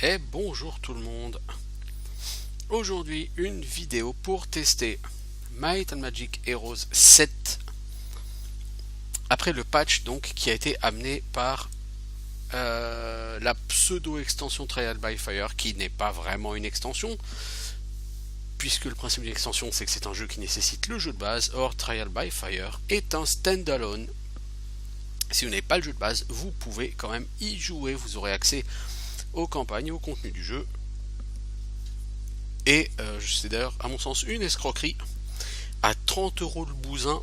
Et bonjour tout le monde. Aujourd'hui une vidéo pour tester Might and Magic Heroes 7 après le patch donc qui a été amené par la pseudo extension Trial by Fire, qui n'est pas vraiment une extension puisque le principe d'une extension c'est que c'est un jeu qui nécessite le jeu de base. Or Trial by Fire est un standalone. Si vous n'avez pas le jeu de base, vous pouvez quand même y jouer, vous aurez accès aux campagnes, au contenu du jeu. Et c'est d'ailleurs à mon sens une escroquerie. À 30 € le bousin,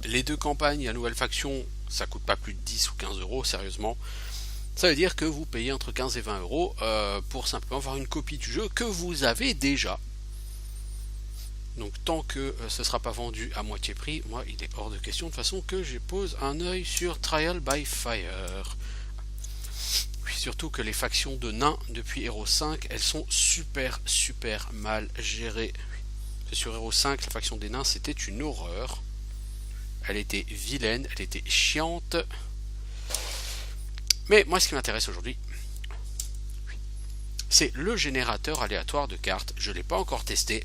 les deux campagnes et la nouvelle faction, ça coûte pas plus de 10 ou 15 €, sérieusement. Ça veut dire que vous payez entre 15 et 20 € pour simplement avoir une copie du jeu que vous avez déjà. Donc tant que ce ne sera pas vendu à moitié prix, moi il est hors de question de toute façon que je pose un œil sur Trial by Fire. Surtout que les factions de nains depuis Hero 5, elles sont super mal gérées. Sur Hero 5, la faction des nains c'était une horreur. Elle était vilaine, elle était chiante. Mais moi ce qui m'intéresse aujourd'hui, c'est le générateur aléatoire de cartes. Je ne l'ai pas encore testé.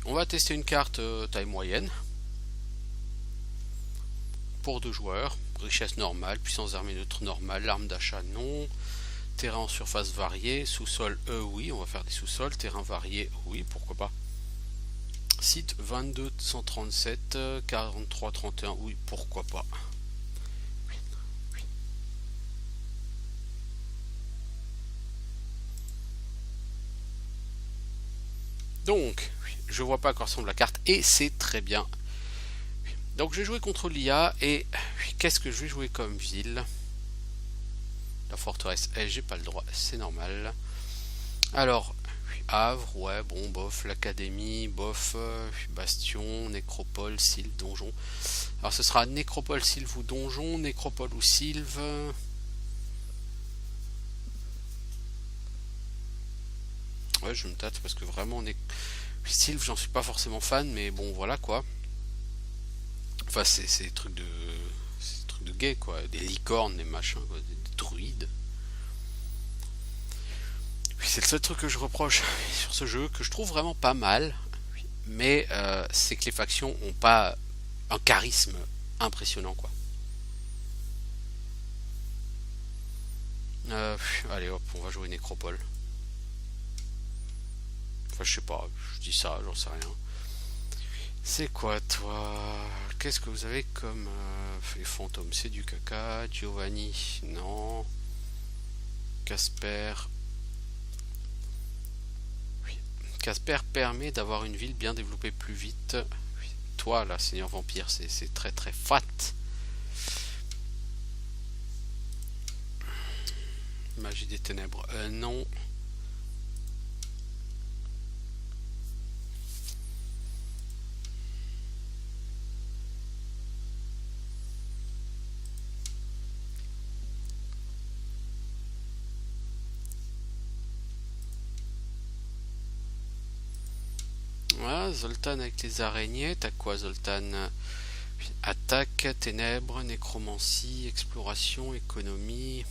On va tester une carte taille moyenne. Pour 2 joueurs, richesse normale, puissance d'armée neutre normale, l'arme d'achat non, terrain en surface variée, sous-sol oui, on va faire des sous-sols, terrain varié oui, pourquoi pas. Site 22 137, 43 31 oui, pourquoi pas. Donc, je vois pas à quoi ressemble la carte et c'est très bien. Donc je vais jouer contre l'IA et qu'est-ce que je vais jouer comme ville? La forteresse, j'ai pas le droit, c'est normal. Alors, Havre, ouais, bon, bof, l'académie, bof, bastion, nécropole, sylve, donjon. Alors ce sera nécropole, sylve ou donjon, nécropole ou sylve. Ouais, je me tâte parce que vraiment, sylve, j'en suis pas forcément fan, mais bon, voilà quoi. Enfin, c'est des trucs de gay quoi, des licornes, des machins, quoi, des druides. C'est le seul truc que je reproche sur ce jeu, que je trouve vraiment pas mal, mais c'est que les factions ont pas un charisme impressionnant quoi. Allez hop, on va jouer Nécropole. Enfin, je sais pas, je dis ça, j'en sais rien. C'est quoi toi? Qu'est-ce que vous avez comme les fantômes? C'est du caca. Giovanni, non. Casper. Oui. Casper permet d'avoir une ville bien développée plus vite. Oui. Toi là, Seigneur Vampire, c'est très fat. Magie des ténèbres, non. Voilà, Zoltan avec les araignées. T'as quoi, Zoltan? Attaque, ténèbres, nécromancie, exploration, économie.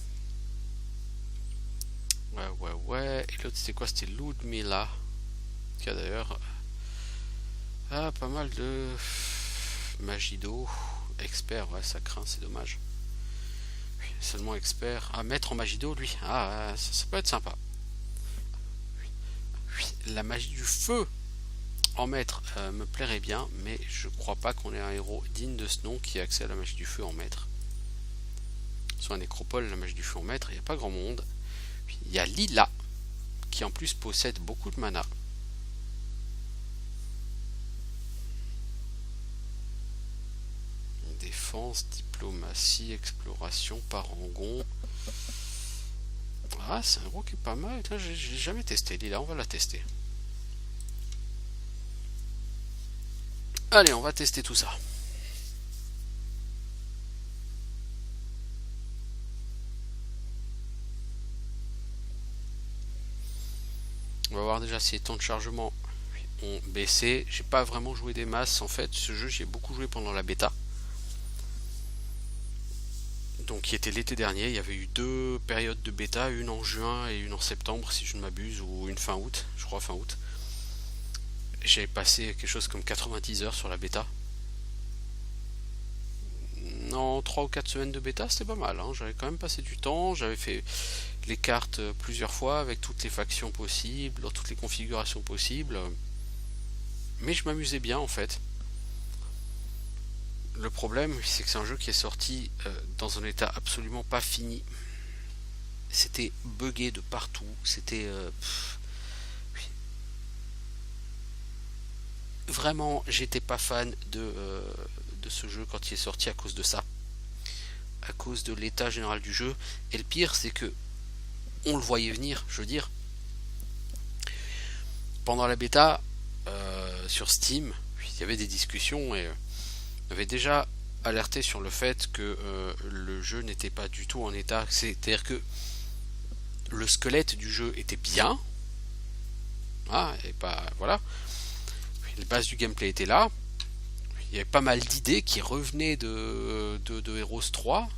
Ouais. Et l'autre c'était quoi? C'était Ludmilla. Qui a d'ailleurs pas mal de magie d'eau. Expert, ouais, ça craint, c'est dommage. Seulement expert. Ah, maître en magie d'eau, lui. Ah, ça peut être sympa. La magie du feu en maître me plairait bien, mais je crois pas qu'on ait un héros digne de ce nom qui ait accès à la magie du feu en maître. Sur un nécropole, la magie du feu en maître, il n'y a pas grand monde. Il y a Lila, qui en plus possède beaucoup de mana. Défense, diplomatie, exploration, parangon. Ah, c'est un héros qui est pas mal. J'ai jamais testé Lila, on va la tester. Allez, on va tester tout ça. On va voir déjà si les temps de chargement ont baissé. J'ai pas vraiment joué des masses en fait. Ce jeu, j'ai beaucoup joué pendant la bêta. donc qui était l'été dernier. Il y avait eu 2 périodes de bêta, une en juin et une en septembre si je ne m'abuse, ou une fin août, je crois fin août. J'avais passé quelque chose comme 90 heures sur la bêta. En 3 ou 4 semaines de bêta, c'était pas mal, hein. J'avais quand même passé du temps, j'avais fait les cartes plusieurs fois avec toutes les factions possibles, dans toutes les configurations possibles. Mais je m'amusais bien en fait. Le problème, c'est que c'est un jeu qui est sorti dans un état absolument pas fini. C'était buggé de partout. C'était vraiment, j'étais pas fan de ce jeu quand il est sorti à cause de ça, à cause de l'état général du jeu. Et le pire, c'est que on le voyait venir. Je veux dire, pendant la bêta sur Steam, il y avait des discussions et on avait déjà alerté sur le fait que le jeu n'était pas du tout en état. C'est-à-dire que le squelette du jeu était bien, et pas voilà. Les bases du gameplay étaient là. Il y avait pas mal d'idées qui revenaient de Heroes 3.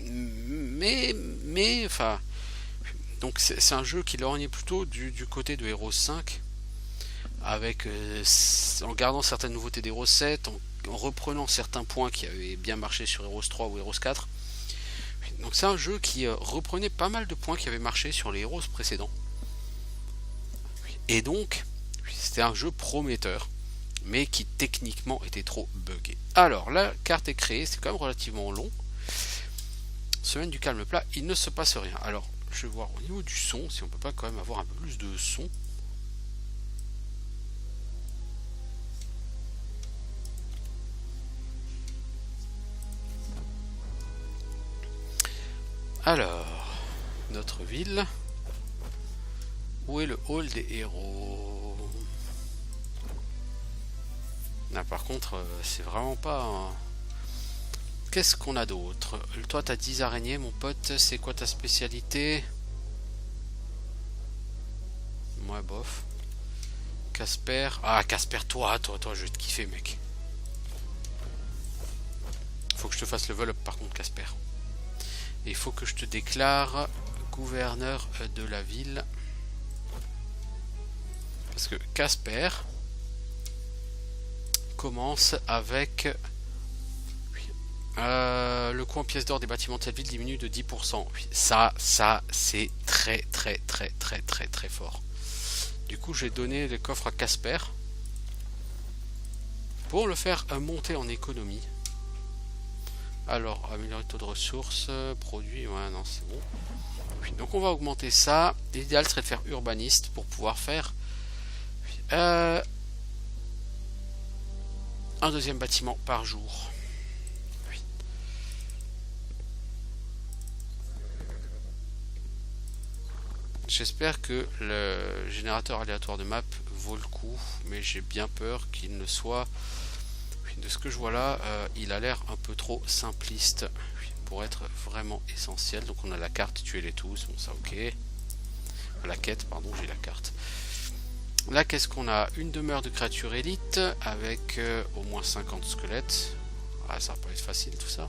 Mais enfin, donc c'est un jeu qui lorgnait plutôt du côté de Heroes 5, avec en gardant certaines nouveautés d'Heroes 7, en reprenant certains points qui avaient bien marché sur Heroes 3 ou Heroes 4. Donc c'est un jeu qui reprenait pas mal de points qui avaient marché sur les Heroes précédents. Et donc, c'était un jeu prometteur, mais qui techniquement était trop buggé. Alors, la carte est créée, c'est quand même relativement long. Semaine du calme plat, il ne se passe rien. Alors, je vais voir au niveau du son, si on peut pas quand même avoir un peu plus de son. Alors, notre ville. Où est le hall des héros? Là, par contre, c'est vraiment pas... Qu'est-ce qu'on a d'autre? Toi, t'as 10 araignées, mon pote. C'est quoi ta spécialité? Moi, bof. Casper. Ah, Casper, toi, je vais te kiffer, mec. Faut que je te fasse level up, par contre, Casper. Et il faut que je te déclare gouverneur de la ville. Parce que Casper commence avec le coût en pièces d'or des bâtiments de cette ville diminue de 10%. Ça c'est très fort. Du coup, j'ai donné le coffre à Casper pour le faire monter en économie. Alors, améliorer le taux de ressources, produits, ouais, non, c'est bon. Donc, on va augmenter ça. L'idéal serait de faire urbaniste pour pouvoir faire un deuxième bâtiment par jour. J'espère que le générateur aléatoire de map vaut le coup, mais j'ai bien peur qu'il ne soit... De ce que je vois là, il a l'air un peu trop simpliste pour être vraiment essentiel. Donc on a la carte, tuez-les tous, bon ça ok. La quête, pardon, j'ai la carte. Là, qu'est-ce qu'on a? Une demeure de créatures élites avec au moins 50 squelettes. Ah, ça va pas être facile tout ça.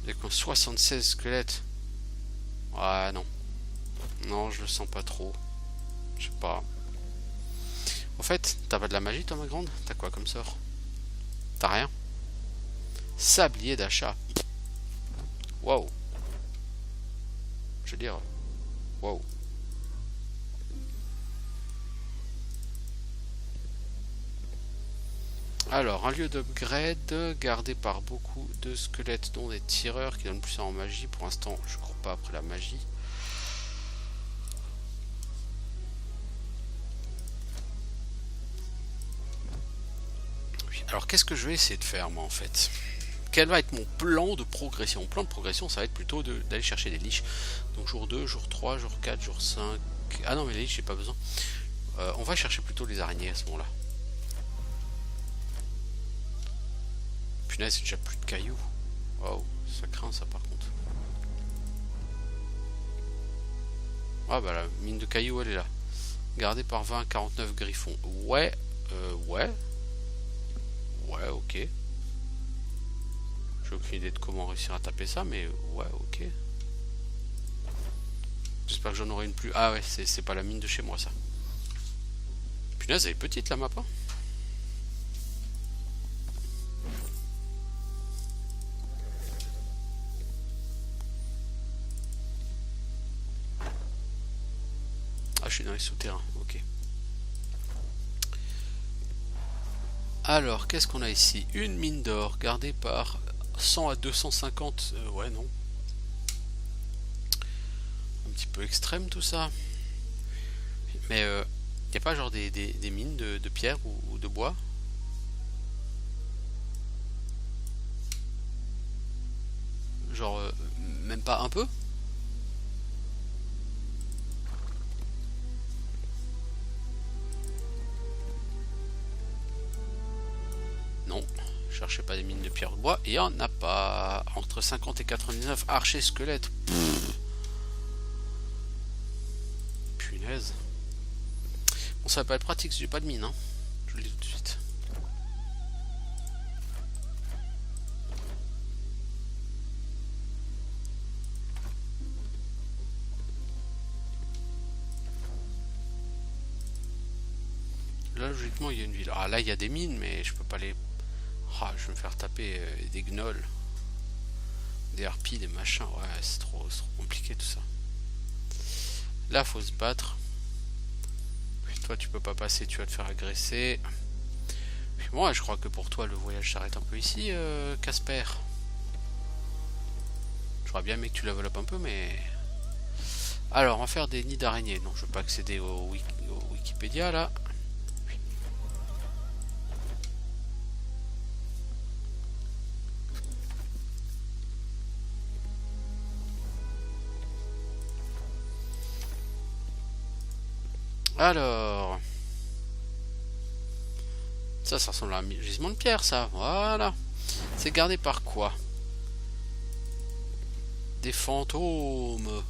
Il y a 76 squelettes. Ah non. Non, je le sens pas trop. Je sais pas. En fait, t'as pas de la magie toi ma grande? T'as quoi comme sort? T'as rien? Sablier d'achat. Waouh. Je veux dire... Waouh. Alors, un lieu d'upgrade gardé par beaucoup de squelettes, dont des tireurs qui donnent plus en magie. Pour l'instant, je cours pas après la magie. Oui. Alors, qu'est-ce que je vais essayer de faire, moi, en fait? Quel va être mon plan de progression? Mon plan de progression, ça va être plutôt d'aller chercher des liches. Donc, jour 2, jour 3, jour 4, jour 5... Ah non, mais les liches, j'ai pas besoin. On va chercher plutôt les araignées à ce moment-là. Punaise, c'est déjà plus de cailloux. Waouh, ça craint ça par contre. Ah bah la mine de cailloux elle est là. Gardée par 20 à 49 griffons. Ouais, ouais. Ouais, ok. J'ai aucune idée de comment réussir à taper ça, mais ouais, ok. J'espère que j'en aurai une plus. Ah ouais, c'est pas la mine de chez moi ça. Punaise, elle est petite la map, hein. Ah, je suis dans les souterrains, ok. Alors, qu'est-ce qu'on a ici? Une mine d'or gardée par 100 à 250. Ouais, non. Un petit peu extrême tout ça. Mais y a pas genre des mines de pierre ou de bois? Genre, même pas un peu? Non, cherchez pas des mines de pierre ou de bois. Et il y en a pas. Entre 50 et 99 archers squelettes. Punaise. Bon, ça va pas être pratique si j'ai pas de mine, hein. Je le dis tout de suite. Là, logiquement, il y a une ville. Ah, là, il y a des mines, mais je peux pas les... Ah, je vais me faire taper des gnolls. Des harpies, des machins. Ouais, c'est trop compliqué tout ça. Là, faut se battre. Puis toi, tu peux pas passer, tu vas te faire agresser. Puis moi, je crois que pour toi, le voyage s'arrête un peu ici, Casper. J'aurais bien aimé que tu développes un peu, mais... Alors, on va faire des nids d'araignées. Non, je veux pas accéder au Wikipédia, là. Alors... Ça ressemble à un gisement de pierre, ça. Voilà. C'est gardé par quoi? Des fantômes.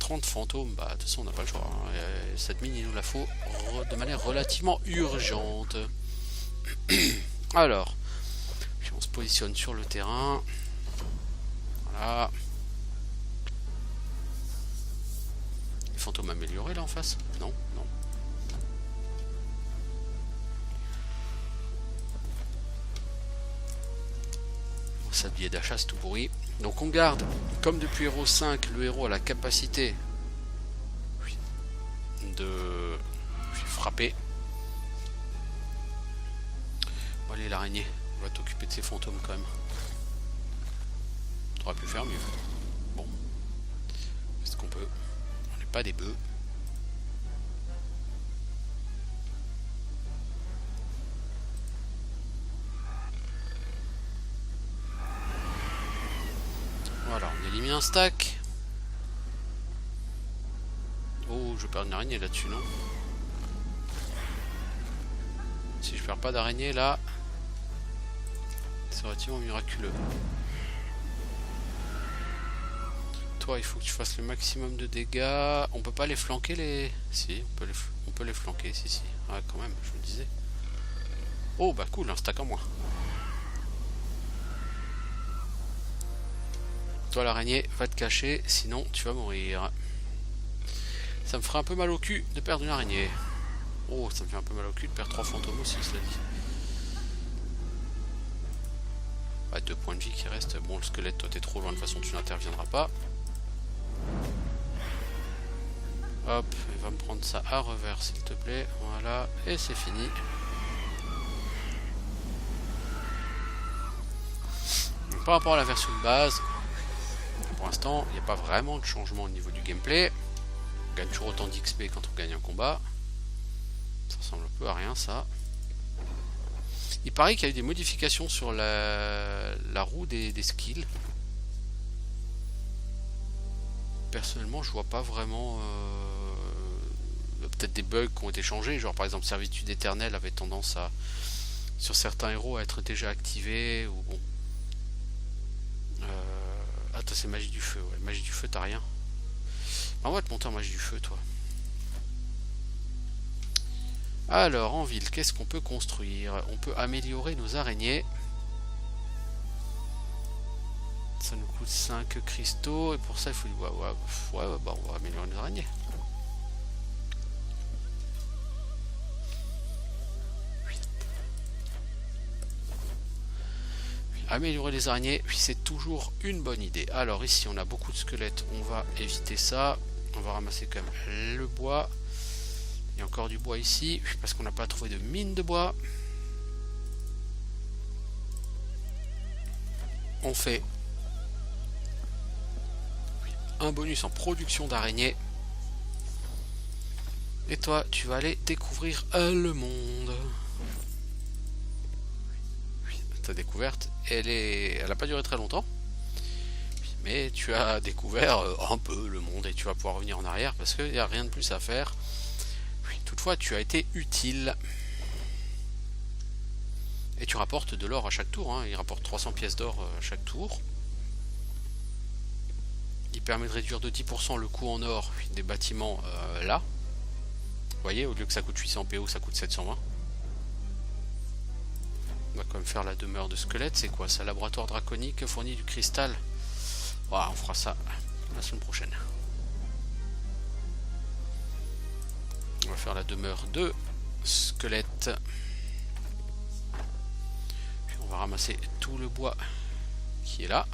30 fantômes. Bah, de toute façon, on n'a pas le choix, hein. Cette mine, il nous la faut de manière relativement urgente. Alors, puis on se positionne sur le terrain. Voilà. Les fantômes améliorés, là, en face? Non, non. Sablier d'achat, c'est tout pourri. Donc on garde, comme depuis Hero 5, le héros a la capacité de frapper. Bon, allez, l'araignée, on va t'occuper de ces fantômes quand même. T'aurais pu faire mieux. Bon, est-ce qu'on peut? On n'est pas des bœufs. Voilà, on élimine un stack. Oh, je perds une araignée là-dessus, non? Si je perds pas d'araignée là, c'est relativement miraculeux. Toi, il faut que tu fasses le maximum de dégâts. On peut pas les flanquer les... Si, on peut les flanquer, si. Ah, quand même, je me disais. Oh, bah cool, un stack en moins. Toi, l'araignée, va te cacher, sinon tu vas mourir. Ça me ferait un peu mal au cul de perdre une araignée. Oh, ça me fait un peu mal au cul de perdre 3 fantômes aussi, cela dit. Ouais, 2 points de vie qui restent. Bon, le squelette, toi, t'es trop loin, de toute façon, tu n'interviendras pas. Hop, il va me prendre ça à revers, s'il te plaît. Voilà, et c'est fini. Donc, par rapport à la version de base, pour l'instant, il n'y a pas vraiment de changement au niveau du gameplay. On gagne toujours autant d'XP quand on gagne un combat. Ça ressemble un peu à rien, ça. Il paraît qu'il y a eu des modifications sur la roue des skills. Personnellement, je vois pas vraiment... peut-être des bugs qui ont été changés. Genre, par exemple, Servitude éternelle avait tendance à, sur certains héros, à être déjà activé. Ou bon, toi c'est magie du feu, ouais. Magie du feu, t'as rien. On va te monter en magie du feu, toi. Alors, en ville, qu'est-ce qu'on peut construire? On peut améliorer nos araignées. Ça nous coûte 5 cristaux, et pour ça, il faut... Ouais, bah, on va améliorer nos araignées. Améliorer les araignées, c'est toujours une bonne idée. Alors ici, on a beaucoup de squelettes, on va éviter ça. On va ramasser quand même le bois. Il y a encore du bois ici, parce qu'on n'a pas trouvé de mine de bois. On fait un bonus en production d'araignées. Et toi, tu vas aller découvrir le monde. Ta découverte, elle a pas duré très longtemps. Mais tu as découvert un peu le monde et tu vas pouvoir revenir en arrière parce qu'il n'y a rien de plus à faire. Toutefois, tu as été utile. Et tu rapportes de l'or à chaque tour. Hein. Il rapporte 300 pièces d'or à chaque tour. Il permet de réduire de 10% le coût en or des bâtiments là. Vous voyez, au lieu que ça coûte 800 PO, ça coûte 720. On va quand même faire la demeure de squelette. C'est quoi ça? Laboratoire draconique fournit du cristal. Voilà, on fera ça la semaine prochaine. On va faire la demeure de squelette. Puis on va ramasser tout le bois qui est là.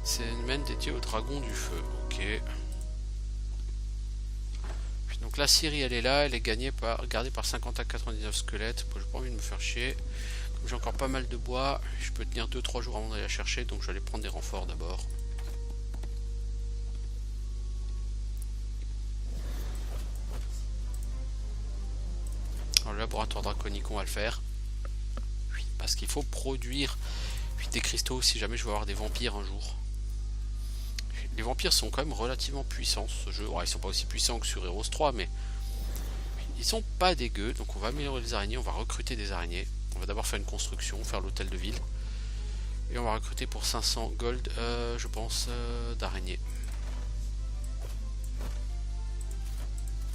C'est une mine dédiée au dragon du feu. Ok. Puis donc la Syrie elle est là, elle est gardée par 50 à 99 squelettes. Bon, j'ai pas envie de me faire chier. Comme j'ai encore pas mal de bois, je peux tenir 2-3 jours avant d'aller la chercher, donc je vais aller prendre des renforts d'abord. Alors le laboratoire draconique on va le faire. Parce qu'il faut produire des cristaux si jamais je veux avoir des vampires un jour. Les vampires sont quand même relativement puissants ce jeu. Ouais, ils sont pas aussi puissants que sur Heroes 3, mais ils sont pas dégueux. Donc on va améliorer les araignées, on va recruter des araignées. On va d'abord faire une construction, faire l'hôtel de ville. Et on va recruter pour 500 gold, je pense, d'araignées.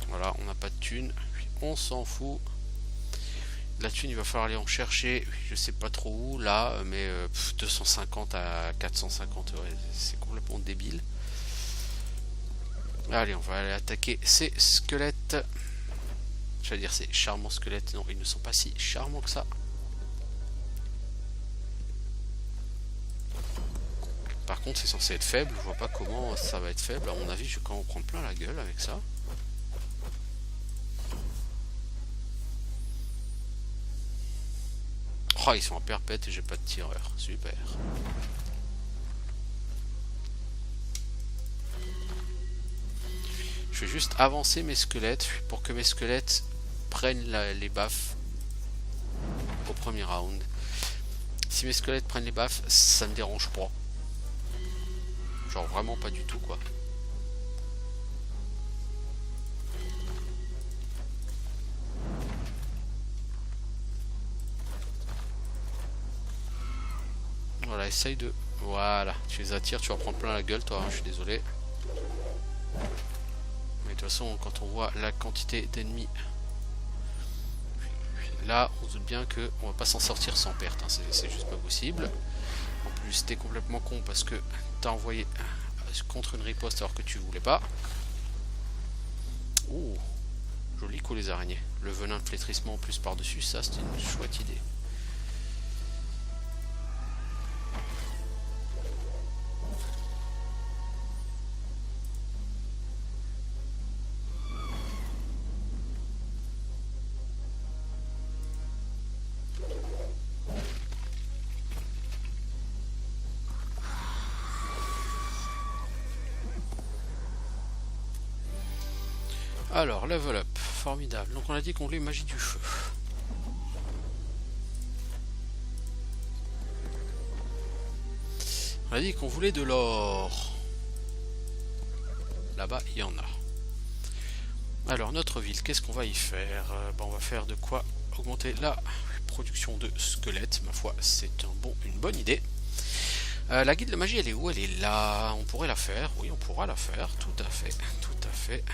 Voilà, on n'a pas de thunes. On s'en fout. La thune, il va falloir aller en chercher. Je sais pas trop où, là, mais 250 à 450, ouais, c'est complètement débile. Allez, on va aller attaquer ces squelettes. J'allais dire ces charmants squelettes. Non, ils ne sont pas si charmants que ça. Par contre, c'est censé être faible. Je vois pas comment ça va être faible. À mon avis, je vais quand même prendre plein la gueule avec ça. Oh, ils sont en perpète et j'ai pas de tireur. Super. Je vais juste avancer mes squelettes pour que mes squelettes prennent les baffes au premier round. Si mes squelettes prennent les baffes, ça me dérange pas. Genre vraiment pas du tout quoi. Voilà, essaye de... Voilà, tu les attires, tu vas prendre plein la gueule toi, hein, je suis désolé. Mais de toute façon, quand on voit la quantité d'ennemis... Là, on se doute bien qu'on va pas s'en sortir sans perte, hein, c'est juste pas possible. En plus, t'es complètement con parce que t'as envoyé contre une riposte alors que tu voulais pas. Oh, joli coup les araignées. Le venin de flétrissement en plus par-dessus, ça c'est une chouette idée. Alors, level up, formidable. Donc on a dit qu'on voulait magie du feu. On a dit qu'on voulait de l'or. Là-bas, il y en a. Alors, notre ville, qu'est-ce qu'on va y faire? On va faire de quoi augmenter la production de squelettes. Ma foi, c'est une bonne idée. La guilde de magie, elle est où? Elle est là. On pourrait la faire. Oui, on pourra la faire. Tout à fait. Tout à fait.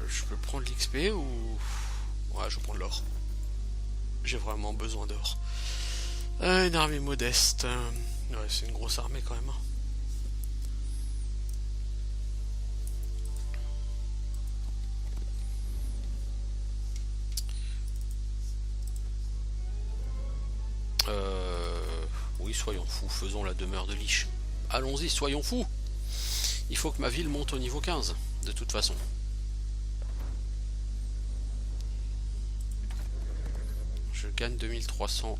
Je peux prendre l'XP ou... Ouais, je vais prendre l'or. J'ai vraiment besoin d'or. Une armée modeste. Ouais, c'est une grosse armée quand même. Oui, soyons fous, faisons la demeure de Lich. Allons-y, soyons fous. Il faut que ma ville monte au niveau 15, de toute façon. Je gagne 2300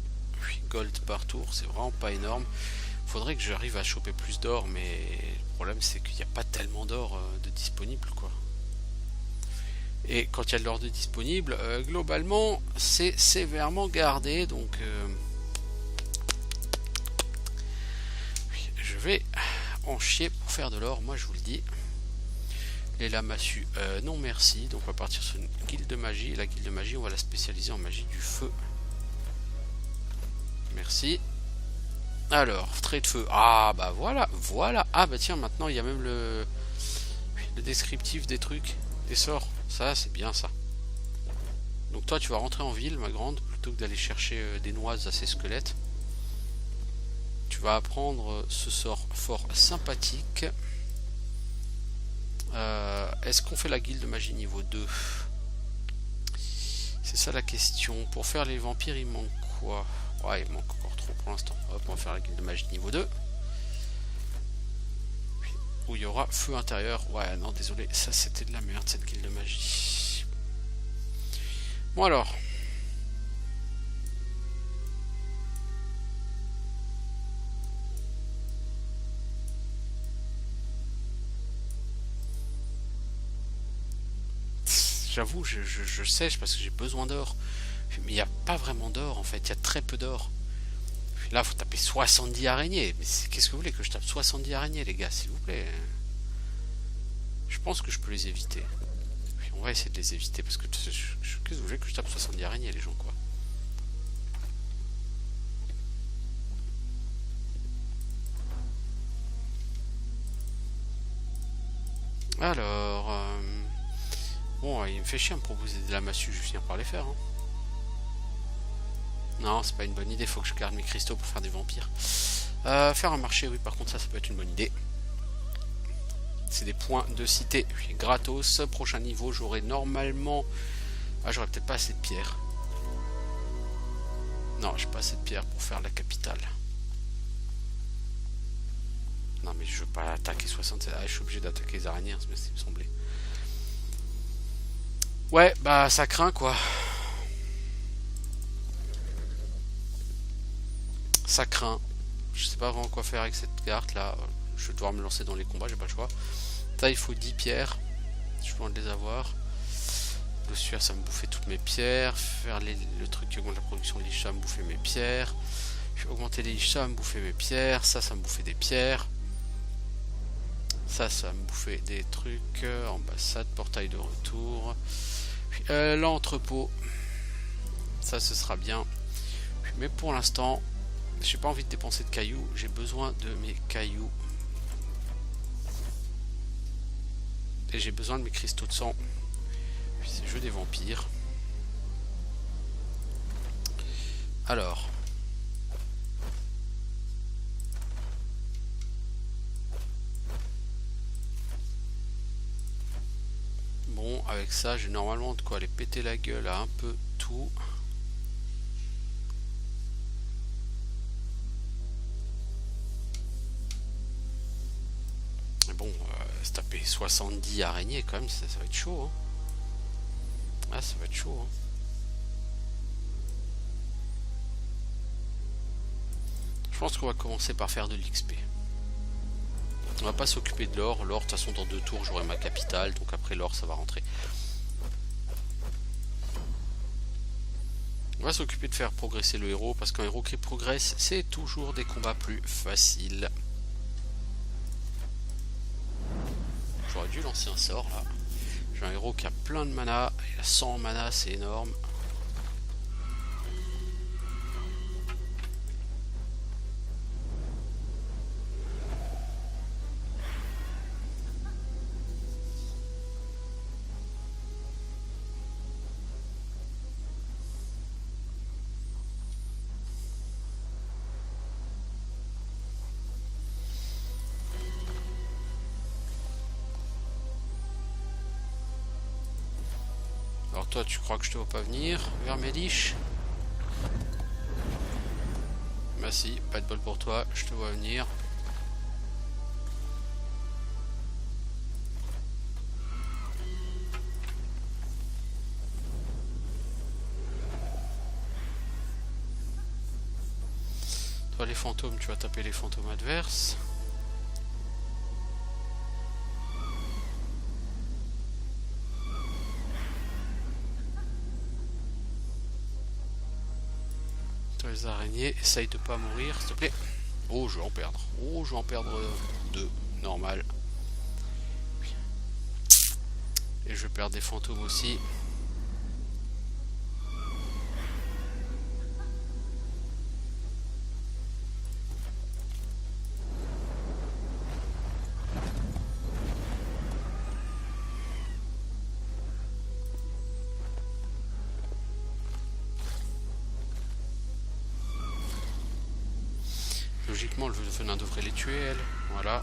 gold par tour, c'est vraiment pas énorme. Faudrait que j'arrive à choper plus d'or, mais le problème c'est qu'il n'y a pas tellement d'or de disponible, quoi. Et quand il y a de l'or de disponible, globalement, c'est sévèrement gardé, donc je vais en chier pour faire de l'or, moi je vous le dis. Les lamassus, non merci, donc on va partir sur une guilde de magie, et la guilde de magie, on va la spécialiser en magie du feu. Merci. Alors, trait de feu, ah bah voilà, voilà, ah bah tiens, maintenant il y a même le descriptif des trucs, des sorts, ça c'est bien ça. Donc toi tu vas rentrer en ville, ma grande, plutôt que d'aller chercher des noises à ces squelettes. Tu vas apprendre ce sort fort sympathique. Est-ce qu'on fait la guilde de magie niveau 2? C'est ça la question. Pour faire les vampires, il manque quoi? Ouais, il manque encore trop pour l'instant. Hop, on va faire la guilde de magie niveau 2. Où il y aura feu intérieur. Ouais, non, désolé, ça c'était de la merde cette guilde de magie. Bon alors. J'avoue, je sèche parce que j'ai besoin d'or. Mais il n'y a pas vraiment d'or en fait, il y a très peu d'or. Là, il faut taper 70 araignées. Mais qu'est-ce que vous voulez que je tape 70 araignées, les gars, s'il vous plaît? Je pense que je peux les éviter. Puis on va essayer de les éviter parce que qu'est-ce que vous voulez que je tape 70 araignées, les gens, quoi? Alors, bon, il me fait chier à me proposer de la massue, je vais finir par les faire. Hein. Non, c'est pas une bonne idée, faut que je garde mes cristaux pour faire des vampires. Faire un marché, oui, par contre, ça peut être une bonne idée. C'est des points de cité gratos. Prochain niveau, j'aurai normalement... Ah, j'aurais peut-être pas assez de pierres. Non, j'ai pas assez de pierres pour faire la capitale. Non, mais je veux pas attaquer 67. Ah, je suis obligé d'attaquer les araignées, ça me semblait. Ouais, bah ça craint quoi. Ça craint. Je sais pas vraiment quoi faire avec cette carte là. Je vais devoir me lancer dans les combats, j'ai pas le choix. Ça, il faut 10 pierres. Je peux en les avoir. Le sueur, ça me bouffait toutes mes pierres. Faire le truc qui augmente la production de lich, ça me bouffait mes pierres. Augmenter les lich, ça me bouffait mes pierres. Ça me bouffait des pierres. Ça me bouffait des trucs. Ambassade, portail de retour. L'entrepôt. Ça, ce sera bien. Mais pour l'instant, j'ai pas envie de dépenser de cailloux. J'ai besoin de mes cailloux. Et j'ai besoin de mes cristaux de sang. Puis c'est le jeu des vampires. Alors. Bon, avec ça, j'ai normalement de quoi aller péter la gueule à un peu tout. Mais bon, se taper 70 araignées quand même, ça va être chaud. Hein. Ah, ça va être chaud. Hein. Je pense qu'on va commencer par faire de l'XP. On va pas s'occuper de l'or. L'or, de toute façon, dans 2 tours, j'aurai ma capitale. Donc après l'or, ça va rentrer. On va s'occuper de faire progresser le héros. Parce qu'un héros qui progresse, c'est toujours des combats plus faciles. dû lancer un sort là. J'ai un héros qui a plein de mana, il a 100 mana, c'est énorme. Alors toi tu crois que je te vois pas venir vers mes liches? Bah si, pas de bol pour toi, je te vois venir. Toi les fantômes, tu vas taper les fantômes adverses. Les araignées, essaye de pas mourir s'il te plaît. Oh je vais en perdre. Oh je vais en perdre 2. Normal. Et je vais perdre des fantômes aussi. Logiquement, le venin devrait les tuer, elle. Voilà.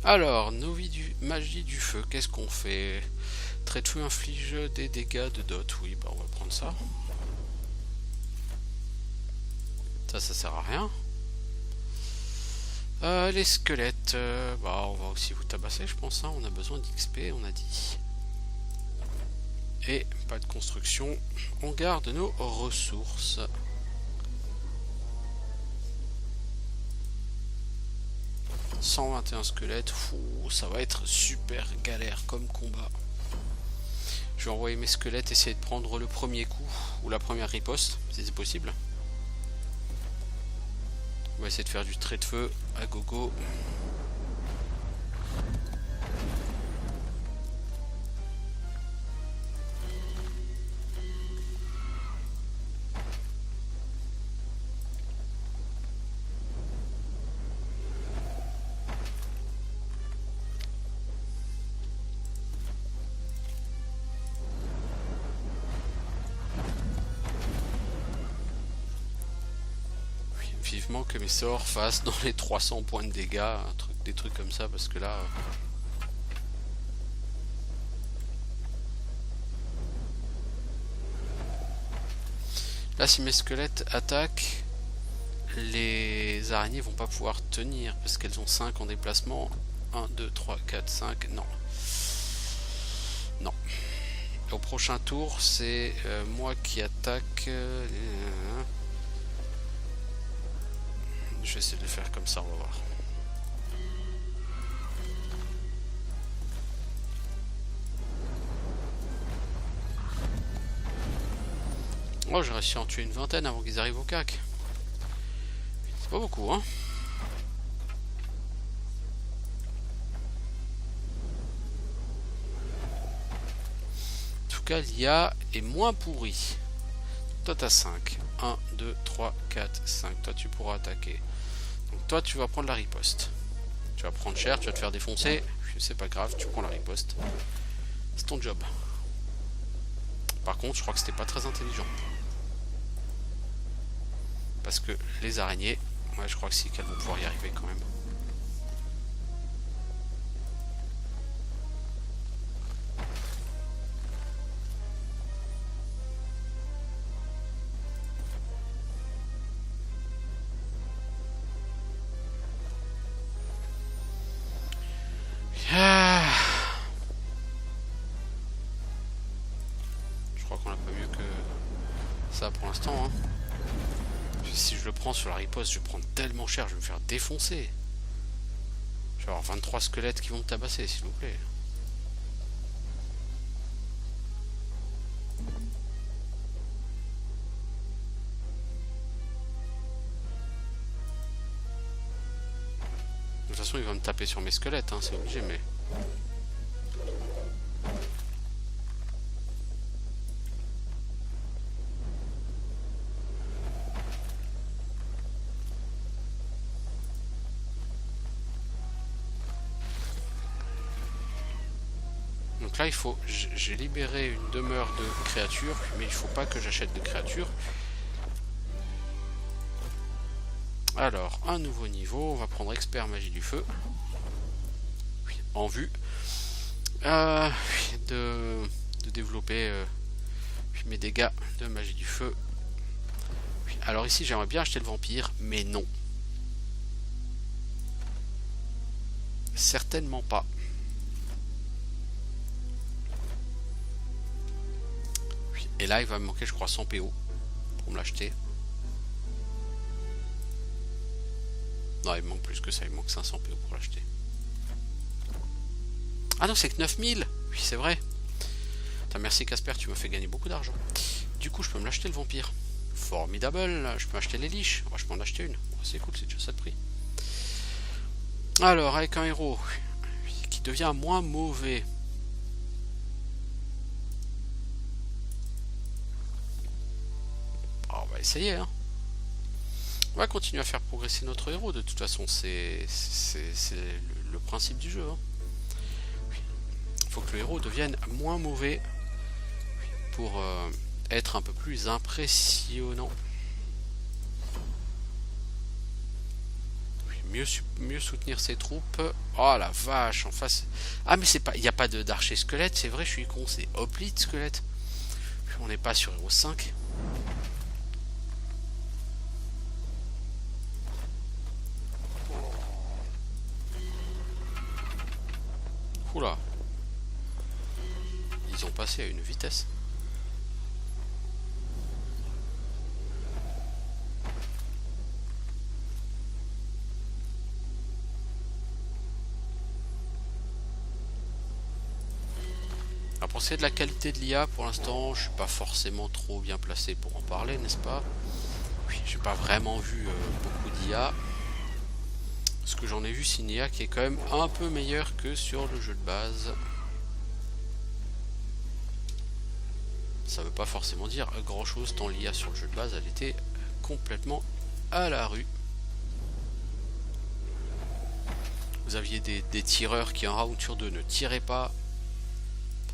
Alors, magie du feu, qu'est-ce qu'on fait? Trait de feu inflige des dégâts de dot. Oui, bah on va prendre ça. Ça sert à rien. Les squelettes, bah on va aussi vous tabasser je pense, hein. On a besoin d'XP on a dit. Et pas de construction, on garde nos ressources. « 121 squelettes, fou, ça va être super galère comme combat. » Je vais envoyer mes squelettes essayer de prendre le premier coup, ou la première riposte, si c'est possible. On va essayer de faire du trait de feu à gogo. Vivement que mes sorts fassent dans les 300 points de dégâts, des trucs comme ça, parce que là... Là, si mes squelettes attaquent, les araignées vont pas pouvoir tenir, parce qu'elles ont 5 en déplacement. 1, 2, 3, 4, 5, non. Non. Au prochain tour, c'est moi qui attaque... Je vais essayer de le faire comme ça, on va voir. Oh, j'ai réussi à en tuer une vingtaine avant qu'ils arrivent au cac. C'est pas beaucoup, hein. En tout cas, l'IA est moins pourrie. Toi, t'as 5. 1, 2, 3, 4, 5. Toi, tu pourras attaquer. Donc toi tu vas prendre la riposte. Tu vas prendre cher, tu vas te faire défoncer. C'est pas grave, tu prends la riposte. C'est ton job. Par contre, je crois que c'était pas très intelligent. Parce que les araignées, ouais, je crois que si qu'elles vont pouvoir y arriver quand même. Je crois qu'on n'a pas mieux que ça pour l'instant, hein. Si je le prends sur la riposte, je vais prendre tellement cher, je vais me faire défoncer. Je vais avoir 23 squelettes qui vont me tabasser, s'il vous plaît. De toute façon, il va me taper sur mes squelettes, hein, c'est obligé, mais... Donc là, il faut... J'ai libéré une demeure de créatures, mais il faut pas que j'achète de créatures. Alors, un nouveau niveau, on va prendre expert magie du feu. Oui, en vue. De développer mes dégâts de magie du feu. Oui, alors ici, j'aimerais bien acheter le vampire, mais non. Certainement pas. Oui, et là, il va me manquer, je crois, 100 PO pour me l'acheter. Non, il me manque plus que ça, il me manque 500 PO pour l'acheter. Ah non, c'est que 9000. Oui, c'est vrai. Putain, merci Casper, tu m'as fait gagner beaucoup d'argent. Du coup, je peux me l'acheter le vampire. Formidable, je peux acheter les liches. Moi, je peux en acheter une. C'est cool, c'est déjà ça de prix. Alors, avec un héros qui devient moins mauvais. Oh, on va essayer, hein. On va continuer à faire progresser notre héros, de toute façon, c'est le principe du jeu. Hein. Il faut que le héros devienne moins mauvais pour être un peu plus impressionnant. Mieux soutenir ses troupes. Oh la vache, en face. Ah mais c'est pas, il n'y a pas d'archer squelette, c'est vrai, je suis con, c'est hoplite squelette. On n'est pas sur héros 5. Oula. Ils ont passé à une vitesse. Alors pour ce qui est de la qualité de l'IA, pour l'instant, je suis pas forcément trop bien placé pour en parler, n'est-ce pas? Oui, j'ai pas vraiment vu beaucoup d'IA. Ce que j'en ai vu, c'est une IA qui est quand même un peu meilleure que sur le jeu de base. Ça veut pas forcément dire grand chose, tant l'IA sur le jeu de base, elle était complètement à la rue. Vous aviez des tireurs qui en round sur 2 ne tiraient pas.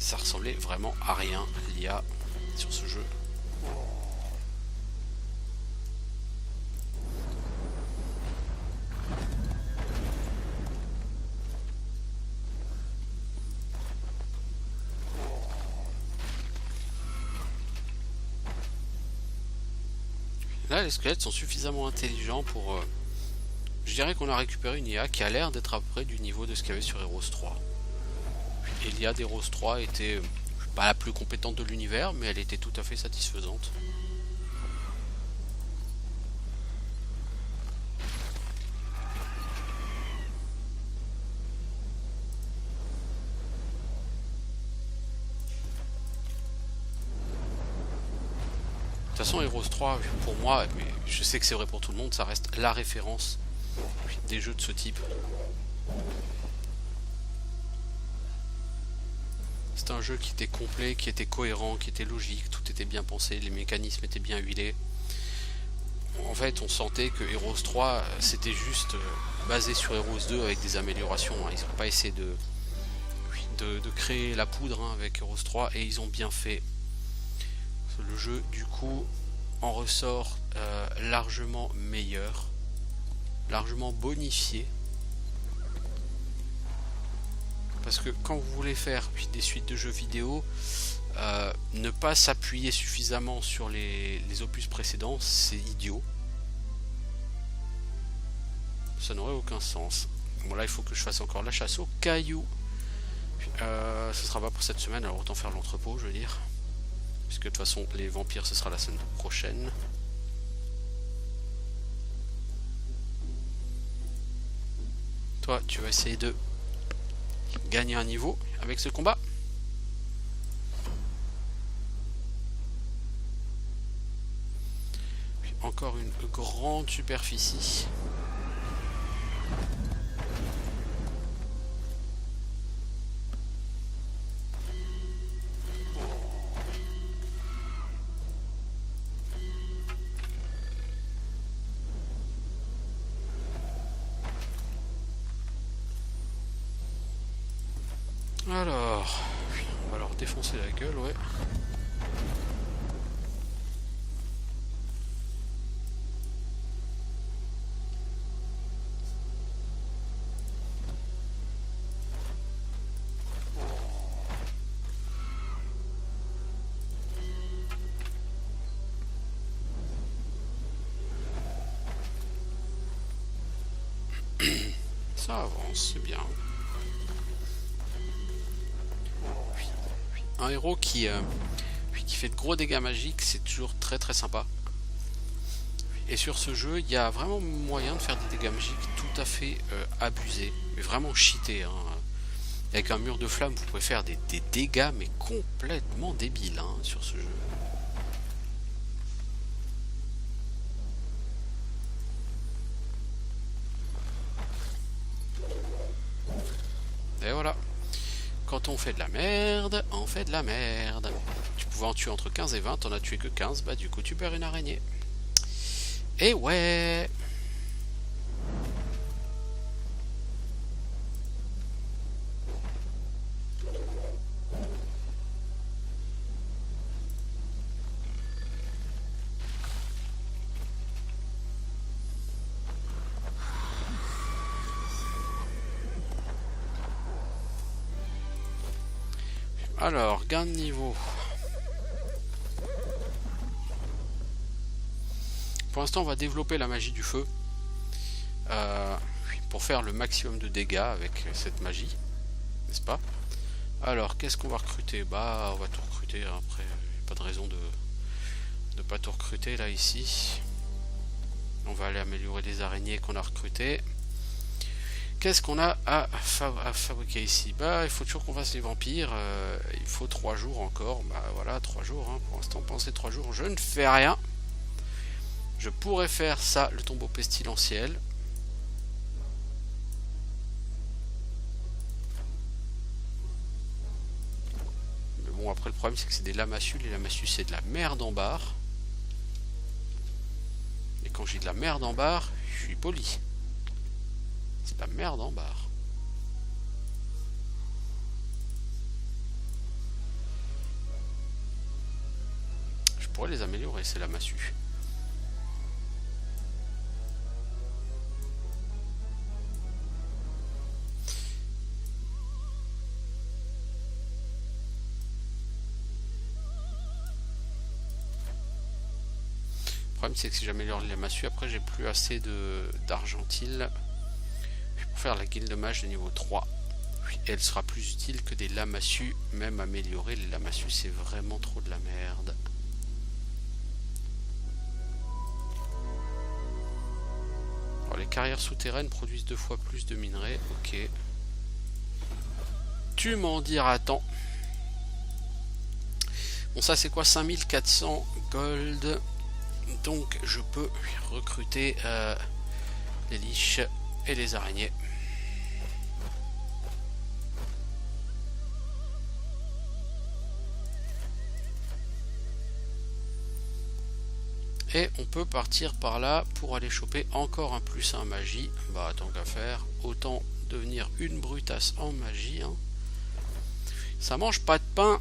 Ça ressemblait vraiment à rien, l'IA sur ce jeu. Là, les squelettes sont suffisamment intelligents pour... je dirais qu'on a récupéré une IA qui a l'air d'être à peu près du niveau de ce qu'il y avait sur Heroes 3. Et l'IA d'Heroes 3 était pas la plus compétente de l'univers, mais elle était tout à fait satisfaisante. De toute façon, Heroes 3, pour moi, mais je sais que c'est vrai pour tout le monde, ça reste la référence des jeux de ce type. C'est un jeu qui était complet, qui était cohérent, qui était logique, tout était bien pensé, les mécanismes étaient bien huilés. En fait, on sentait que Heroes 3, c'était juste basé sur Heroes 2 avec des améliorations. Hein. Ils n'ont pas essayé de créer la poudre hein, avec Heroes 3 et ils ont bien fait. Le jeu, du coup, en ressort largement meilleur, largement bonifié. Parce que quand vous voulez faire des suites de jeux vidéo, ne pas s'appuyer suffisamment sur les opus précédents, c'est idiot. Ça n'aurait aucun sens. Bon là il faut que je fasse encore la chasse aux cailloux. Ce sera pas pour cette semaine, alors autant faire l'entrepôt je veux dire. Puisque de toute façon les vampires ce sera la semaine prochaine. toi, tu vas essayer de gagner un niveau avec ce combat. Puis encore une grande superficie. Alors, on va leur défoncer la gueule, ouais. Ça avance, c'est bien. Un héros qui fait de gros dégâts magiques, c'est toujours très très sympa. Et sur ce jeu, il y a vraiment moyen de faire des dégâts magiques tout à fait abusés, mais vraiment cheatés. Hein. Avec un mur de flamme, vous pouvez faire des dégâts, mais complètement débiles hein, sur ce jeu. Et voilà. Quand on fait de la merde, on fait de la merde. Tu pouvais en tuer entre 15 et 20, t'en as tué que 15, bah du coup tu perds une araignée. Et ouais. Alors, gain de niveau. Pour l'instant, on va développer la magie du feu. Pour faire le maximum de dégâts avec cette magie. N'est-ce pas? Alors, qu'est-ce qu'on va recruter? Bah, on va tout recruter. Hein. Après, pas de raison de ne pas tout recruter là, ici. On va aller améliorer les araignées qu'on a recrutées. Qu'est-ce qu'on a à fabriquer ici? Bah, il faut toujours qu'on fasse les vampires. Il faut 3 jours encore. Bah voilà, 3 jours. Hein. Pour l'instant, pensez 3 jours. Je ne fais rien. Je pourrais faire ça, le tombeau pestilentiel. Mais bon, après, le problème, c'est que c'est des lamassus. Les lamassus, c'est de la merde en barre. Et quand j'ai de la merde en barre, je suis poli. C'est de la merde en barre. Je pourrais les améliorer, c'est la massue. Le problème c'est que si j'améliore les massues, après j'ai plus assez d'argentile pour faire la guilde mage de niveau 3. Et elle sera plus utile que des lamassus, même améliorés. Les lamassus c'est vraiment trop de la merde. Alors, les carrières souterraines produisent 2 fois plus de minerais, ok. Tu m'en diras tant. Bon ça c'est quoi, 5400 gold. Donc je peux recruter les liches et les araignées. Et on peut partir par là pour aller choper encore un plus 1 magie. Bah tant qu'à faire, autant devenir une brutasse en magie. Hein. Ça mange pas de pain.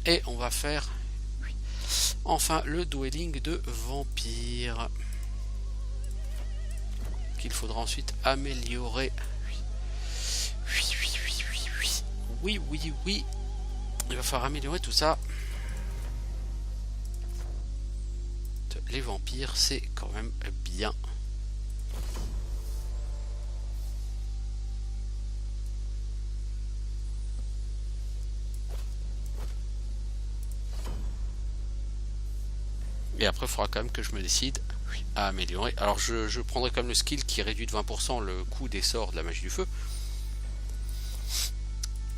Et on va faire enfin le dwelling de vampire. Qu'il faudra ensuite améliorer. Oui. Il va falloir améliorer tout ça. Les vampires, c'est quand même bien. Et après, il faudra quand même que je me décide à améliorer. Alors je prendrai comme le skill qui réduit de 20% le coût des sorts de la magie du feu.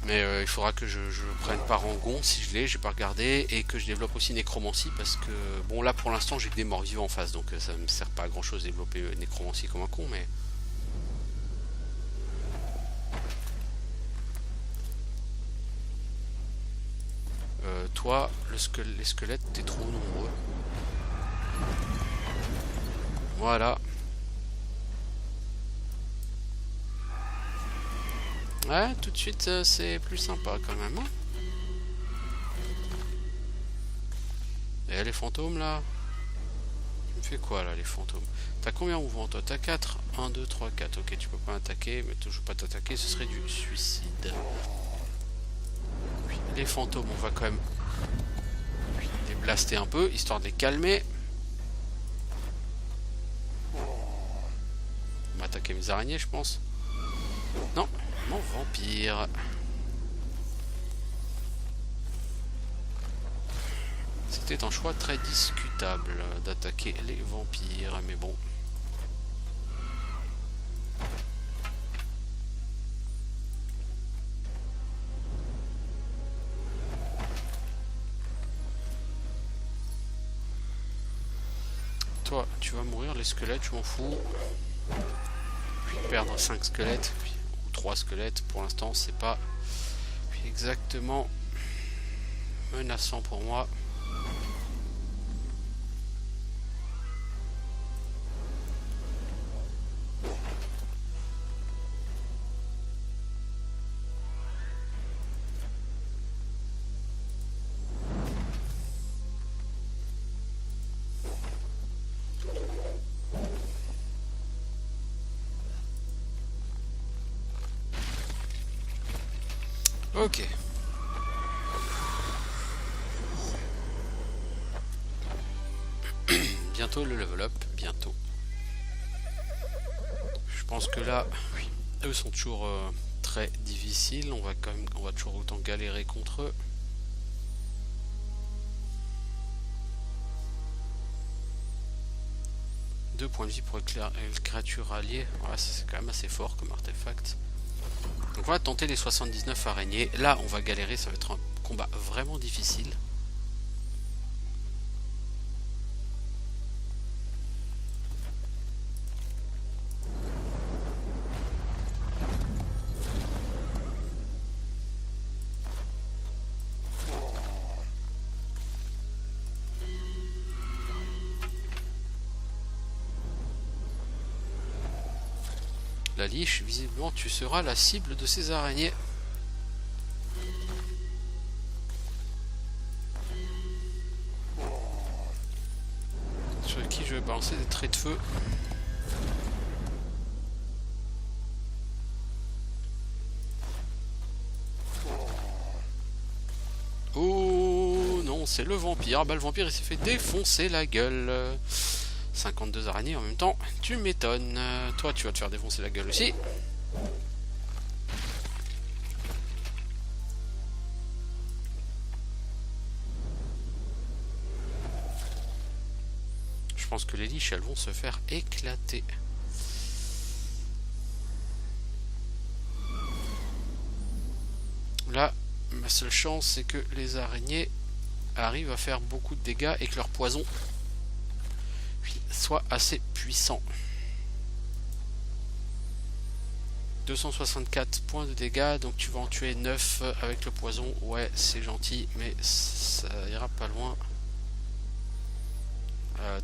Mais il faudra que je prenne Parangon si je l'ai, j'ai pas regardé, et que je développe aussi Nécromancie parce que bon là pour l'instant j'ai que des morts vivants en face, donc ça me sert pas à grand chose de développer Nécromancie comme un con, mais toi les squelettes t'es trop nombreux. Voilà. Ouais, tout de suite c'est plus sympa quand même. Hein. Et les fantômes là, tu me fais quoi là les fantômes? T'as combien de mouvements toi? T'as 4? 1, 2, 3, 4. Ok, tu peux pas attaquer, mais toujours pas t'attaquer, ce serait du suicide. Les fantômes, on va quand même les blaster un peu, histoire de les calmer. On va attaquer mes araignées, je pense. Non, mon vampire. C'était un choix très discutable d'attaquer les vampires, mais bon. Toi, tu vas mourir, les squelettes, je m'en fous. Puis perdre 5 squelettes, ou 3 squelettes, pour l'instant, c'est pas exactement menaçant pour moi. Ok. Bientôt le level up, bientôt. Je pense que là, oui, eux sont toujours très difficiles. On va toujours autant galérer contre eux. Deux points de vie pour le créature alliée. Voilà, c'est quand même assez fort comme artefact. Donc on va tenter les 79 araignées. Là, on va galérer, ça va être un combat vraiment difficile. La liche, visiblement, tu seras la cible de ces araignées. Sur qui je vais balancer des traits de feu. Oh non, c'est le vampire. Ah bah le vampire il s'est fait défoncer la gueule. 52 araignées en même temps, tu m'étonnes. Toi tu vas te faire défoncer la gueule aussi. Je pense que les liches elles vont se faire éclater. Là, ma seule chance c'est que les araignées arrivent à faire beaucoup de dégâts et que leur poison soit assez puissant. 264 points de dégâts, donc tu vas en tuer 9 avec le poison. Ouais, c'est gentil, mais ça ira pas loin.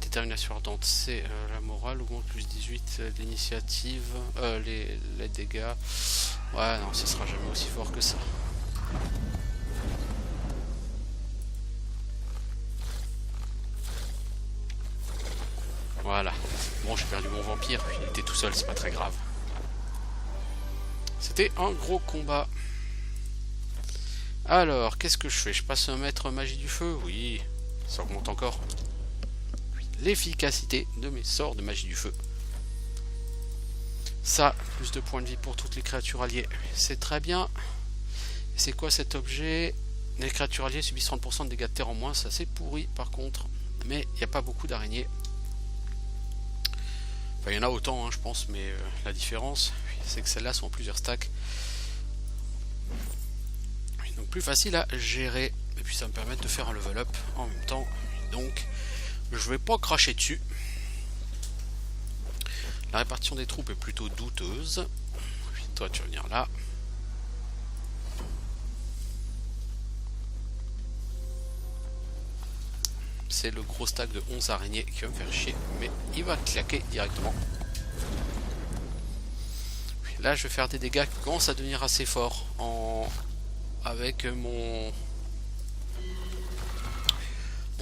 Détermination ardente, c'est la morale, augmente plus 18 l'initiative, les dégâts. Ouais, non, ça sera jamais aussi fort que ça. Voilà. Bon, j'ai perdu mon vampire, il était tout seul, c'est pas très grave. C'était un gros combat. Alors, qu'est-ce que je fais? Je passe un maître magie du feu? Oui, ça augmente encore l'efficacité de mes sorts de magie du feu. Ça, plus de points de vie pour toutes les créatures alliées. C'est très bien. C'est quoi cet objet? Les créatures alliées subissent 30% de dégâts de terre en moins. Ça c'est pourri par contre. Mais il n'y a pas beaucoup d'araignées. Enfin, il y en a autant, hein, je pense, mais la différence, c'est que celles-là sont en plusieurs stacks. Donc plus facile à gérer. Et puis ça me permet de faire un level up en même temps. Donc je vais pas cracher dessus. La répartition des troupes est plutôt douteuse. Toi tu vas venir là. C'est le gros stack de 11 araignées qui va me faire chier. Mais il va claquer directement. Là je vais faire des dégâts qui commencent à devenir assez forts avec mon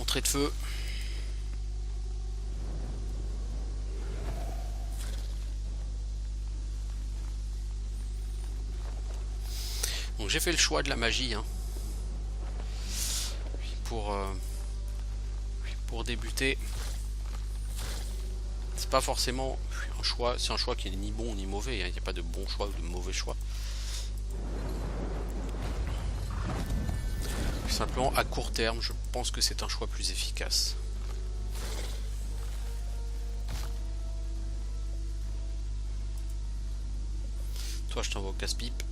trait de feu. Donc j'ai fait le choix de la magie hein, pour débuter. C'est pas forcément un choix, c'est un choix qui est ni bon ni mauvais, hein. Il n'y a pas de bon choix ou de mauvais choix. Simplement à court terme, je pense que c'est un choix plus efficace. Toi je t'envoie au casse-pipe.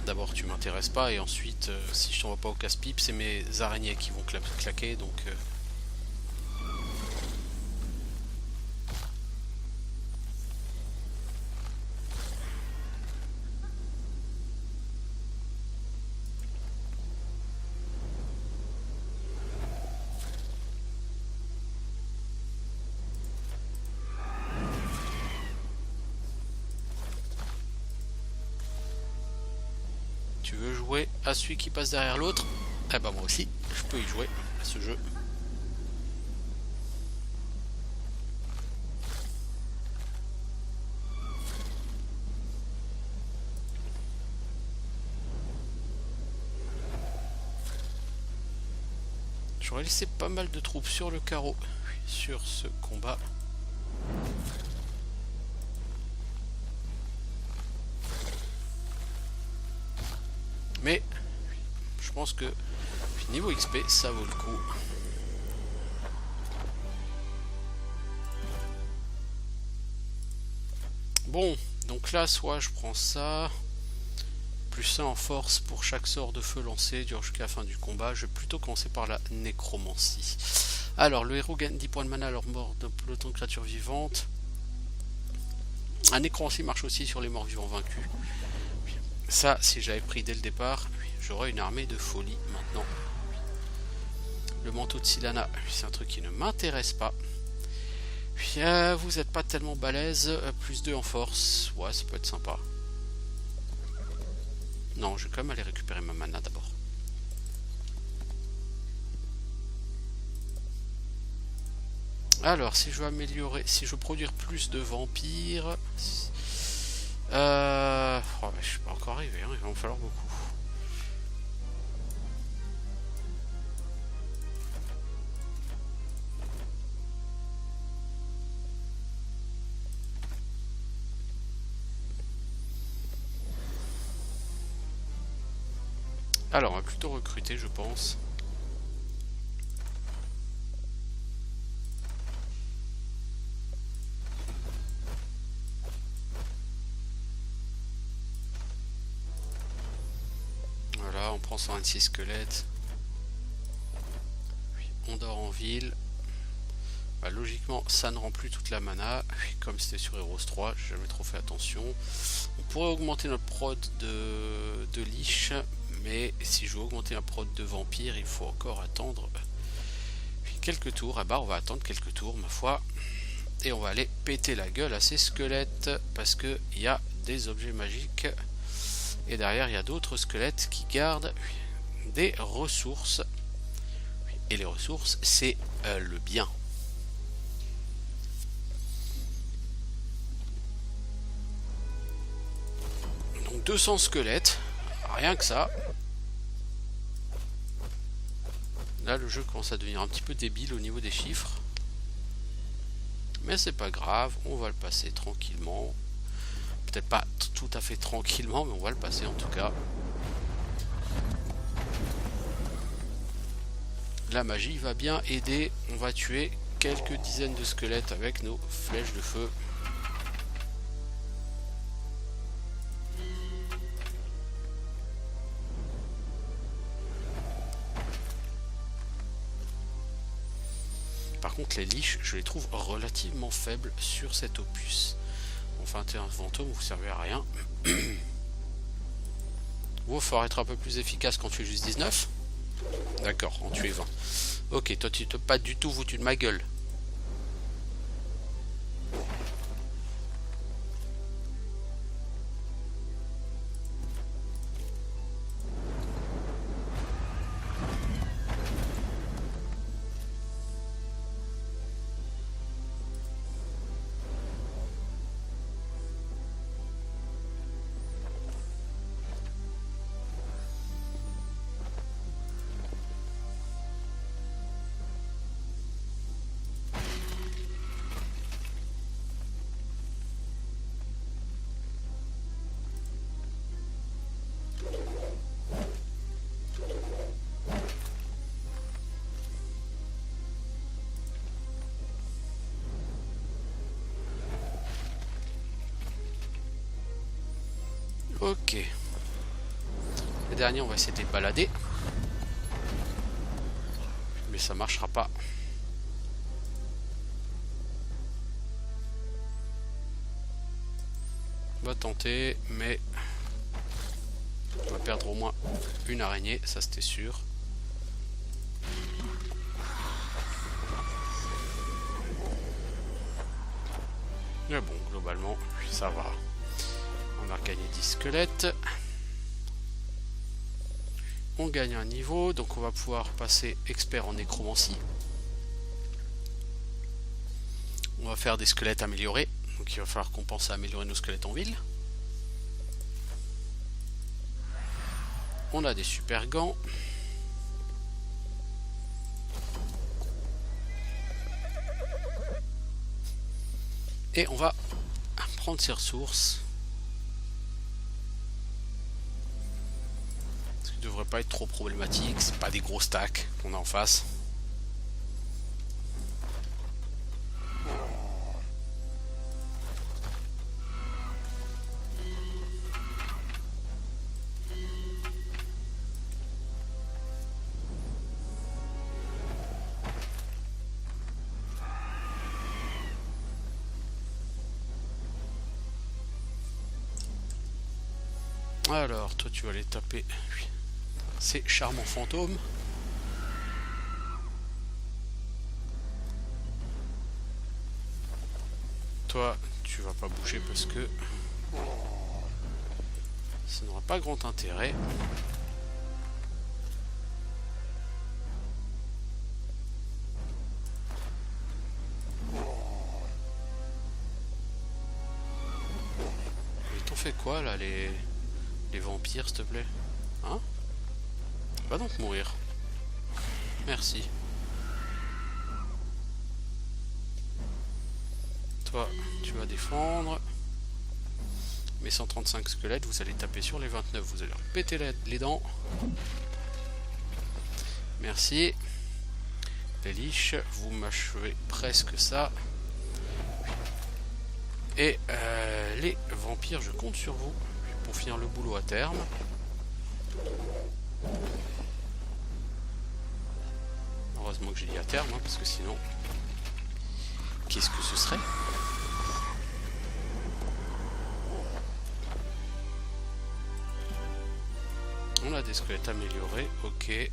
D'abord tu m'intéresses pas et ensuite si je t'envoie pas au casse-pipe c'est mes araignées qui vont claquer donc tu veux jouer à celui qui passe derrière l'autre? Eh ben moi aussi, je peux y jouer à ce jeu. J'aurais laissé pas mal de troupes sur le carreau sur ce combat. Mais je pense que niveau XP ça vaut le coup. Bon, donc là soit je prends ça, plus 1 en force pour chaque sort de feu lancé dure jusqu'à la fin du combat. Je vais plutôt commencer par la nécromancie. Alors le héros gagne 10 points de mana à leur mort d'un peloton de créatures vivantes. La nécromancie marche aussi sur les morts vivants vaincus. Ça, si j'avais pris dès le départ, j'aurais une armée de folie maintenant. Le manteau de Silana, c'est un truc qui ne m'intéresse pas. Puis, vous n'êtes pas tellement balèze, plus 2 en force, ouais ça peut être sympa. Non, je vais quand même aller récupérer ma mana d'abord. Alors, si je veux améliorer, si je veux produire plus de vampires... Oh, je suis pas encore arrivé, hein, il va en falloir beaucoup. Alors, on va plutôt recruter, je pense. Voilà, on prend 126 squelettes. On dort en ville. Bah, logiquement, ça ne rend plus toute la mana. Comme c'était sur Heroes 3, j'ai jamais trop fait attention. On pourrait augmenter notre prod de liche. Mais si je veux augmenter la prod de vampire, il faut encore attendre quelques tours. Et bah on va attendre quelques tours ma foi. Et on va aller péter la gueule à ces squelettes. Parce qu'il y a des objets magiques. Et derrière il y a d'autres squelettes qui gardent des ressources. Et les ressources c'est le bien. Donc 200 squelettes. Rien que ça. Là le jeu commence à devenir un petit peu débile au niveau des chiffres. Mais c'est pas grave, on va le passer tranquillement. Peut-être pas tout à fait tranquillement, mais on va le passer en tout cas. La magie va bien aider. On va tuer quelques dizaines de squelettes avec nos flèches de feu. Par contre les liches, je les trouve relativement faibles sur cet opus. Enfin, un fantôme, vous servez à rien. Vous, il faudra être un peu plus efficace quand tu es juste 19. D'accord, en tuer 20. Ok, toi tu t'es pas du tout foutu de ma gueule. Ok. Le dernier, on va essayer de les balader. Mais ça marchera pas. On va tenter, mais on va perdre au moins une araignée, ça c'était sûr. Mais bon, globalement, ça va. On a gagné 10 squelettes. On gagne un niveau, donc on va pouvoir passer expert en nécromancie. On va faire des squelettes améliorés. Donc il va falloir qu'on pense à améliorer nos squelettes en ville. On a des super gants. Et on va prendre ces ressources. Ce qui ne devrait pas être trop problématique. C'est pas des gros stacks qu'on a en face. Alors, toi tu vas aller taper ces charmants fantômes. Toi, tu vas pas bouger parce que ça n'aura pas grand intérêt. Ils t'ont fait quoi là, les vampires, s'il te plaît? Hein? Va donc mourir. Merci. Toi, tu vas défendre. Mes 135 squelettes, vous allez taper sur les 29. Vous allez leur péter les dents. Merci. Les liches, vous m'achevez presque ça. Et les vampires, je compte sur vous pour finir le boulot à terme. Heureusement que j'ai dit à terme, hein, parce que sinon, qu'est-ce que ce serait? On a des squelettes améliorés, ok.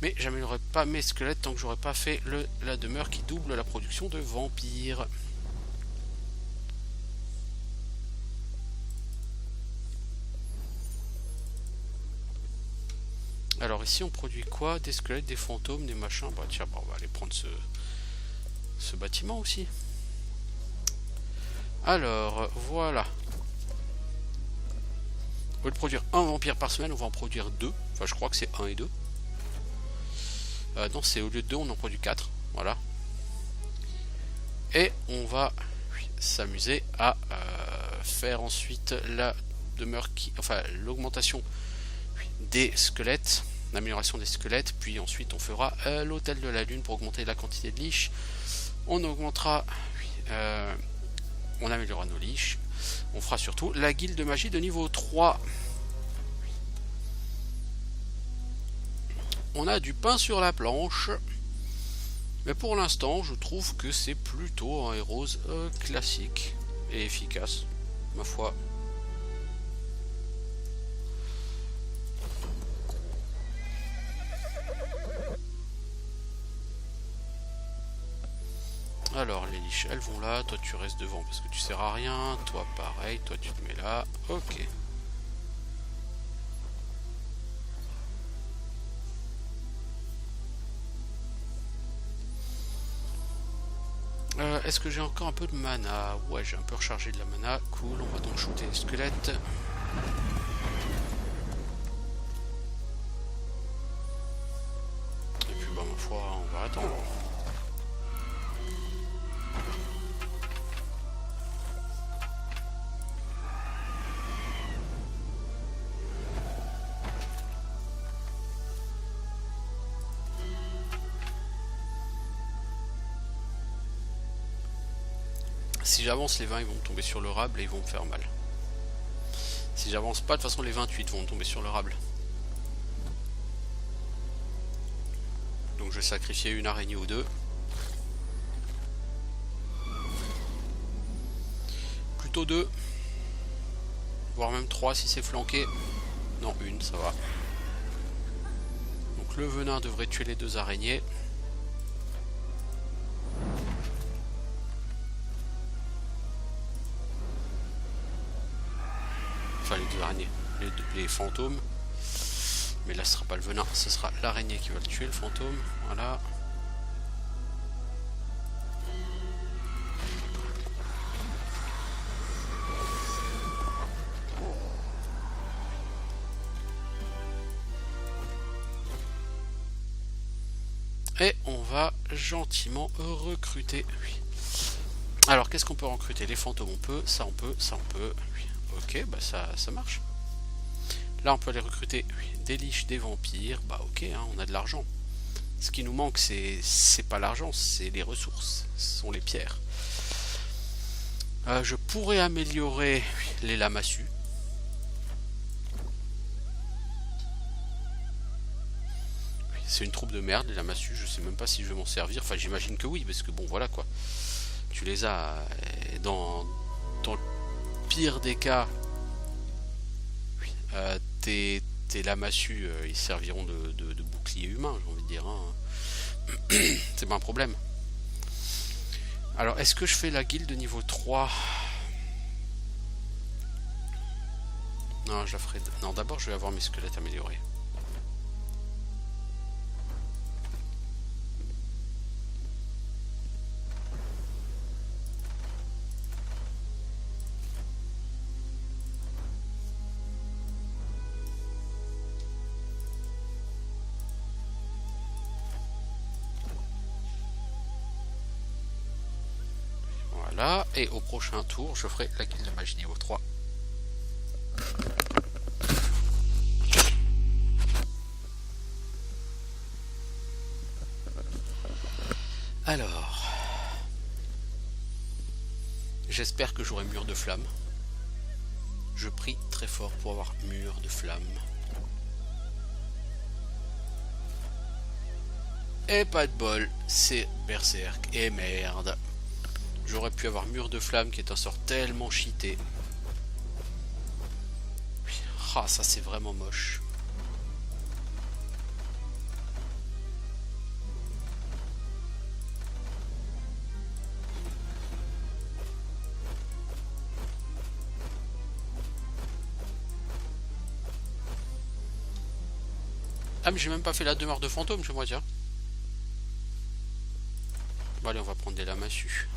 Mais j'améliorerai pas mes squelettes tant que j'aurai pas fait la demeure qui double la production de vampires. Alors ici on produit quoi? Des squelettes, des fantômes, des machins. Bah tiens, bah, on va aller prendre ce bâtiment aussi. Alors voilà. Au lieu de produire un vampire par semaine, on va en produire 2. Enfin je crois que c'est 1 et 2. Non, c'est au lieu de 2 on en produit 4. Voilà. Et on va s'amuser à faire ensuite la demeure qui. Enfin l'augmentation des squelettes. l'amélioration des squelettes, puis ensuite on fera l'hôtel de la lune pour augmenter la quantité de liches. On augmentera, on améliorera nos liches. On fera surtout la guilde de magie de niveau 3. On a du pain sur la planche. Mais pour l'instant, je trouve que c'est plutôt un héros classique et efficace, ma foi. Alors, les liches, elles vont là. Toi, tu restes devant parce que tu sers à rien. Toi, pareil. Toi, tu te mets là. Ok. Est-ce que j'ai encore un peu de mana? Ouais, j'ai un peu rechargé de la mana. Cool, on va donc shooter les squelettes. Et puis, bah, ma foi, on va attendre. Si j'avance, les 20 ils vont me tomber sur le rable et ils vont me faire mal. Si j'avance pas, de toute façon les 28 vont me tomber sur le rable. Donc je vais sacrifier une araignée ou deux. Plutôt deux. Voire même 3 si c'est flanqué. Non, une, ça va. Donc le venin devrait tuer les deux araignées. Enfin les deux araignées, les fantômes. Mais là ce sera pas le venin, ce sera l'araignée qui va le tuer, le fantôme. Voilà. Et on va gentiment recruter. Oui. Alors qu'est-ce qu'on peut recruter? Les fantômes on peut, ça on peut, ça on peut. Oui. Ok, bah ça marche. Là on peut aller recruter des liches, des vampires. Bah ok, hein, on a de l'argent. Ce qui nous manque c'est pas l'argent, c'est les ressources. Ce sont les pierres. Je pourrais améliorer les lamassus. C'est une troupe de merde les lamassus, je sais même pas si je vais m'en servir. Enfin j'imagine que oui, parce que bon voilà quoi. Tu les as dans le pire des cas, tes lamassus ils serviront de bouclier humain, j'ai envie de dire. Hein. C'est pas un problème. Alors est-ce que je fais la guilde de niveau 3? Non, je la ferai. Non, d'abord je vais avoir mes squelettes améliorés. Voilà, et au prochain tour, je ferai la guilde de magie niveau 3. Alors, j'espère que j'aurai mur de flamme. Je prie très fort pour avoir mur de flamme. Et pas de bol, c'est berserk. Et merde. J'aurais pu avoir mur de flamme qui est un sort tellement cheaté. Ah, ça c'est vraiment moche. Ah mais j'ai même pas fait la demeure de fantôme chez moi, tiens. Bon allez, on va prendre des lamassus.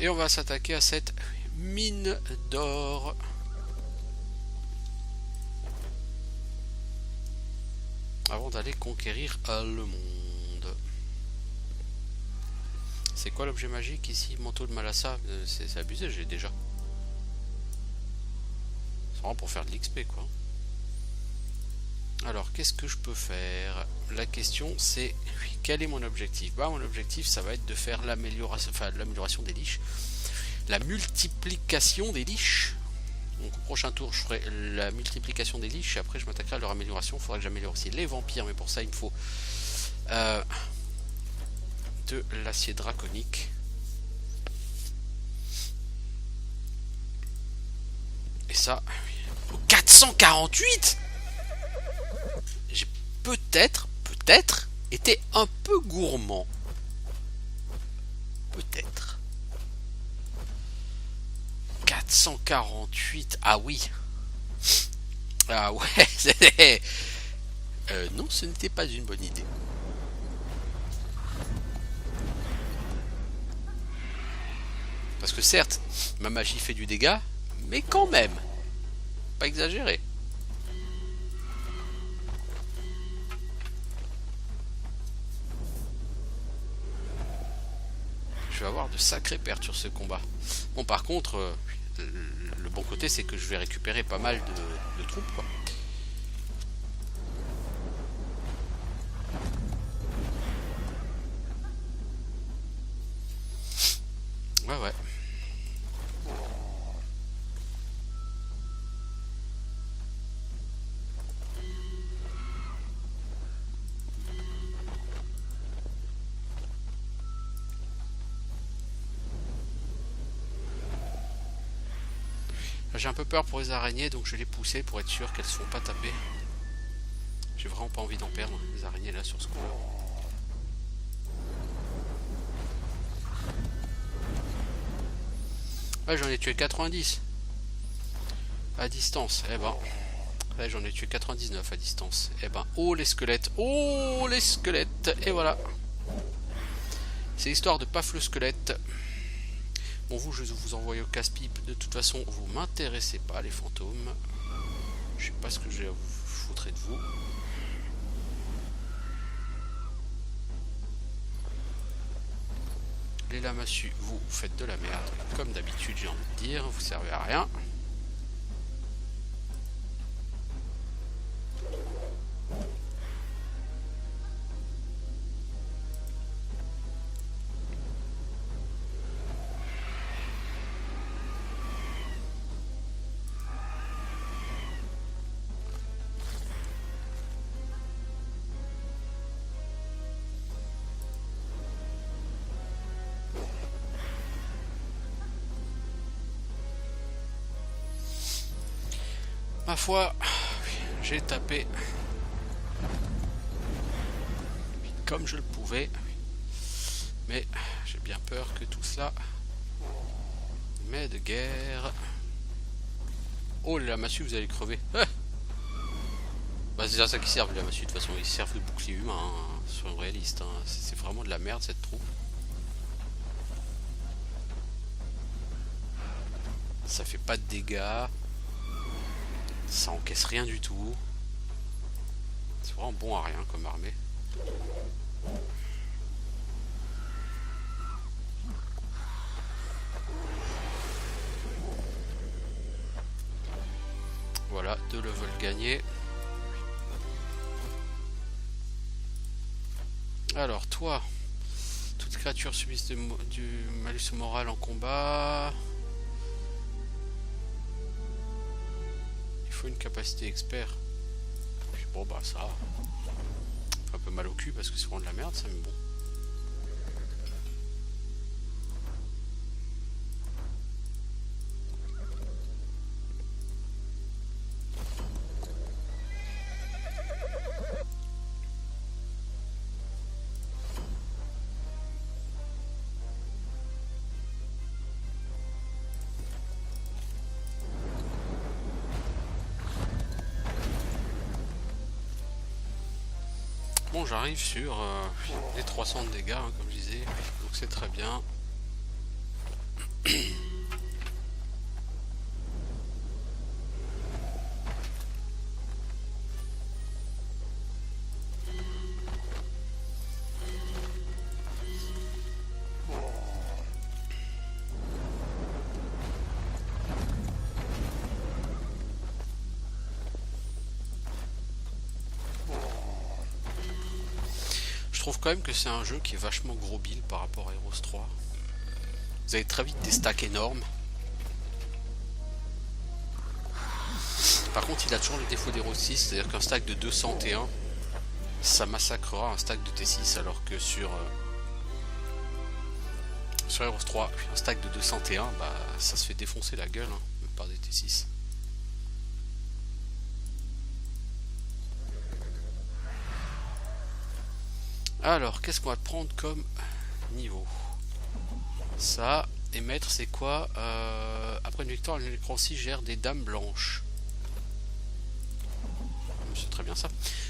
Et on va s'attaquer à cette mine d'or. Avant d'aller conquérir le monde. C'est quoi l'objet magique ici? Manteau de Malassa. C'est abusé, j'ai déjà. C'est vraiment pour faire de l'XP quoi. Alors, qu'est-ce que je peux faire? La question c'est, quel est mon objectif? Bah, mon objectif, ça va être de faire l'amélioration des liches. La multiplication des liches. Donc au prochain tour, je ferai la multiplication des liches et après je m'attaquerai à leur amélioration. Il faudra que j'améliore aussi les vampires, mais pour ça il me faut de l'acier draconique. Et ça, 448. J'ai peut-être été un peu gourmand. Peut-être. 448. Ah oui. Ah ouais. Non, ce n'était pas une bonne idée. Parce que certes, ma magie fait du dégât, mais quand même. Pas exagéré. Je vais avoir de sacrées pertes sur ce combat. Bon, par contre, le bon côté, c'est que je vais récupérer pas mal de troupes, quoi. Ouais, ouais. J'ai un peu peur pour les araignées, donc je vais les pousser pour être sûr qu'elles ne se font pas taper. J'ai vraiment pas envie d'en perdre, les araignées là sur ce coup-là. Ouais, j'en ai tué 90 à distance. Eh ben, ouais, j'en ai tué 99 à distance. Eh ben, oh les squelettes, oh les squelettes. Et voilà. C'est l'histoire de Paf le squelette. Bon, vous, je vais vous envoyer au casse-pipe. De toute façon, vous m'intéressez pas, les fantômes. Je sais pas ce que j'ai à vous foutre de vous. Les lamassus, vous faites de la merde. Comme d'habitude, j'ai envie de dire. Vous servez à rien. Ma foi, j'ai tapé comme je le pouvais, mais j'ai bien peur que tout cela m'aide de guerre. Oh, la massue, vous allez crever. Ah, bah, c'est à ça qu'ils servent, la massue. De toute façon, ils servent le bouclier humain, hein, soyons réalistes. Hein. C'est vraiment de la merde cette troupe. Ça fait pas de dégâts. Ça encaisse rien du tout. C'est vraiment bon à rien comme armée. Voilà, 2 levels gagnés. Alors, toi, toutes créatures subissent du malus moral en combat. Il faut une capacité expert. Puis bon, bah ça. Un peu mal au cul parce que c'est vraiment de la merde, ça, mais bon. Bon, j'arrive sur les 300 de dégâts, hein, comme je disais, donc c'est très bien. trouve quand même que c'est un jeu qui est vachement gros build par rapport à Heroes 3. Vous avez très vite des stacks énormes. Par contre, il a toujours le défaut d'Heroes 6, c'est-à-dire qu'un stack de 201, ça massacrera un stack de T6, alors que sur Heroes 3, un stack de 201, bah, ça se fait défoncer la gueule hein, par des T6. Alors, qu'est-ce qu'on va prendre comme niveau? Ça, et maître, c'est quoi? Après une victoire, le nécromancie gère des dames blanches. C'est très bien ça.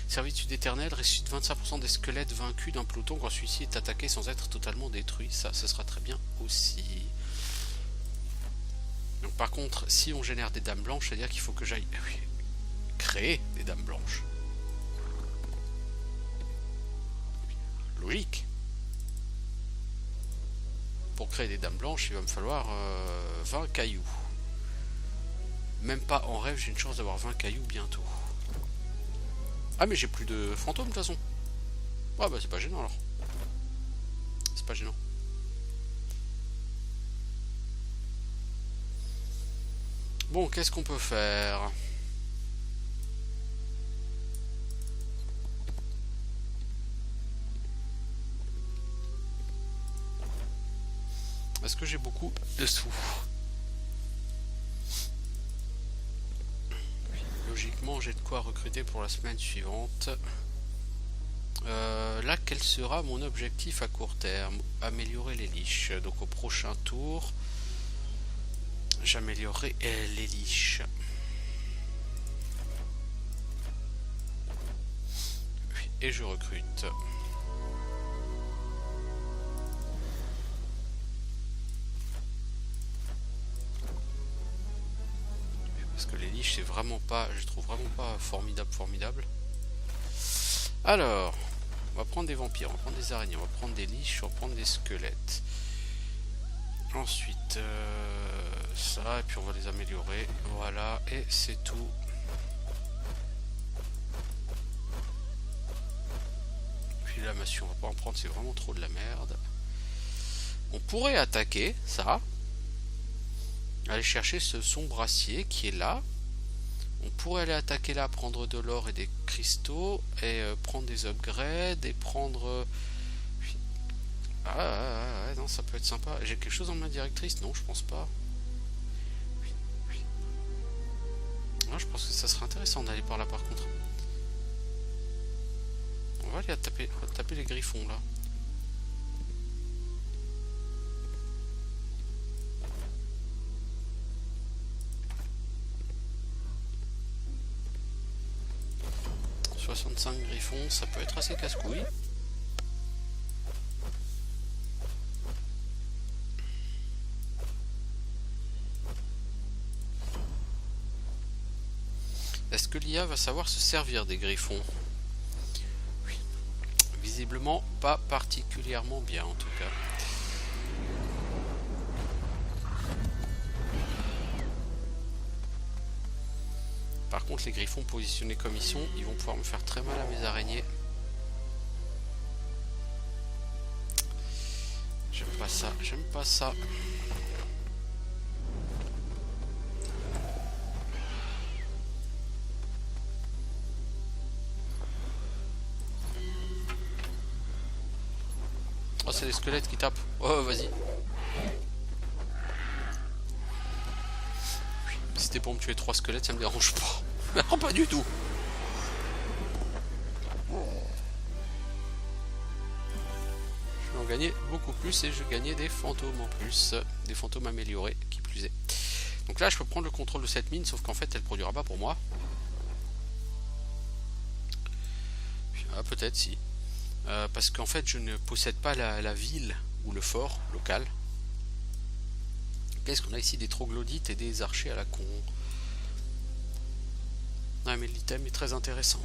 Servitude éternelle, ressuscite 25% des squelettes vaincus d'un peloton quand celui-ci est attaqué sans être totalement détruit. Ça, ce sera très bien aussi. Donc par contre, si on génère des dames blanches, c'est-à-dire qu'il faut que j'aille créer des dames blanches. Logique. Pour créer des dames blanches, il va me falloir 20 cailloux. Même pas en rêve, j'ai une chance d'avoir 20 cailloux bientôt. Ah mais j'ai plus de fantômes de toute façon. Ah bah c'est pas gênant alors. C'est pas gênant. Bon, qu'est-ce qu'on peut faire? Est-ce que j'ai beaucoup de sous? Logiquement, j'ai de quoi recruter pour la semaine suivante. Là, quel sera mon objectif à court terme? Améliorer les liches. Donc au prochain tour, j'améliorerai les liches. Et je recrute. Parce que les liches, c'est vraiment pas, je trouve vraiment pas formidable. Alors, on va prendre des vampires, on va prendre des araignées, on va prendre des liches, on va prendre des squelettes. Ensuite, ça, et puis on va les améliorer. Voilà, et c'est tout. Puis la massue, on va pas en prendre, c'est vraiment trop de la merde. On pourrait attaquer, ça. Aller chercher ce sombre acier qui est là. On pourrait aller attaquer là, prendre de l'or et des cristaux, et prendre des upgrades, et prendre... Ah, non, ça peut être sympa. J'ai quelque chose dans ma directrice? Non, je pense pas. Non, je pense que ça serait intéressant d'aller par là par contre. On va aller taper les griffons là. « 65 griffons, ça peut être assez casse-couille. » Est-ce que l'IA va savoir se servir des griffons? Oui. Visiblement pas particulièrement bien en tout cas. Par contre les griffons positionnés comme ils sont, ils vont pouvoir me faire très mal à mes araignées. J'aime pas ça, j'aime pas ça. Oh, c'est des squelettes qui tapent. Oh, vas-y. Si c'était pour me tuer 3 squelettes, ça me dérange pas. Non, pas du tout. Je vais en gagner beaucoup plus et je gagnais des fantômes en plus. Des fantômes améliorés, qui plus est. Donc là, je peux prendre le contrôle de cette mine, sauf qu'en fait, elle produira pas pour moi. Ah, peut-être si. Parce qu'en fait je ne possède pas la ville ou le fort local. Qu'est-ce qu'on a ici? Des troglodytes et des archers à la con. Non mais l'item est très intéressant.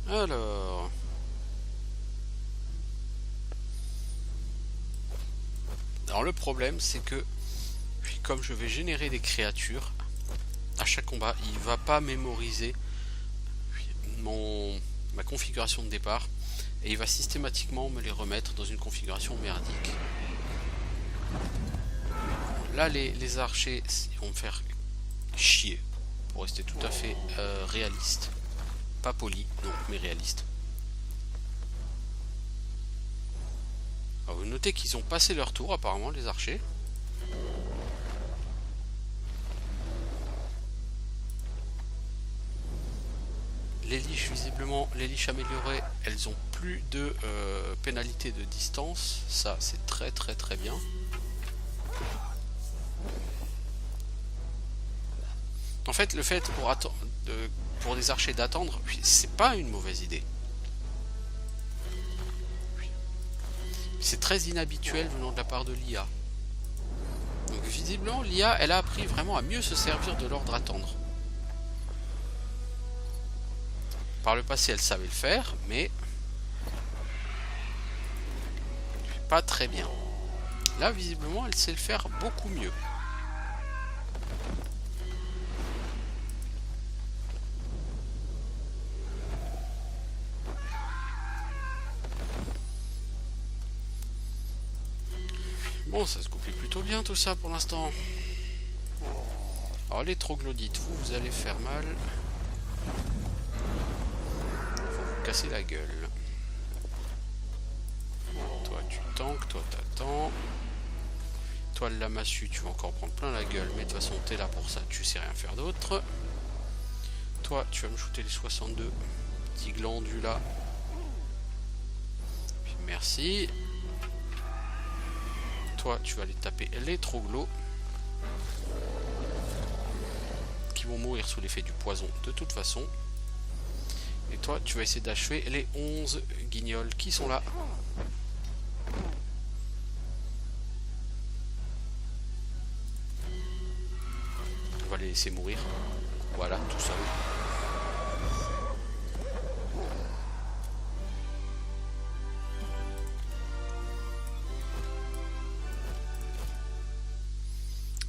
Alors le problème c'est que comme je vais générer des créatures, à chaque combat, il va pas mémoriser ma configuration de départ et il va systématiquement me les remettre dans une configuration merdique. Là, les archers ils vont me faire chier, pour rester tout à fait réaliste. Pas poli, non, mais réaliste. Alors, vous notez qu'ils ont passé leur tour, apparemment, les archers. Les liches, visiblement, les liches améliorées, elles ont plus de pénalité de distance. Ça, c'est très très très bien. En fait, le fait pour des archers d'attendre, c'est pas une mauvaise idée. C'est très inhabituel venant de la part de l'IA. Donc visiblement, l'IA, elle a appris vraiment à mieux se servir de l'ordre attendre. Par le passé, elle savait le faire, mais pas très bien. Là, visiblement, elle sait le faire beaucoup mieux. Bon, ça se goupille plutôt bien tout ça pour l'instant. Alors les troglodytes, vous allez faire mal. Faut vous casser la gueule. Toi tu tankes, toi t'attends. Toi le lamassu, tu vas encore prendre plein la gueule, mais de toute façon t'es là pour ça, tu sais rien faire d'autre. Toi tu vas me shooter les 62 petits glandus là. Puis merci. Toi tu vas aller taper les troglos qui vont mourir sous l'effet du poison de toute façon. Et toi tu vas essayer d'achever les 11 guignols qui sont là. On va les laisser mourir. Voilà, tout seul.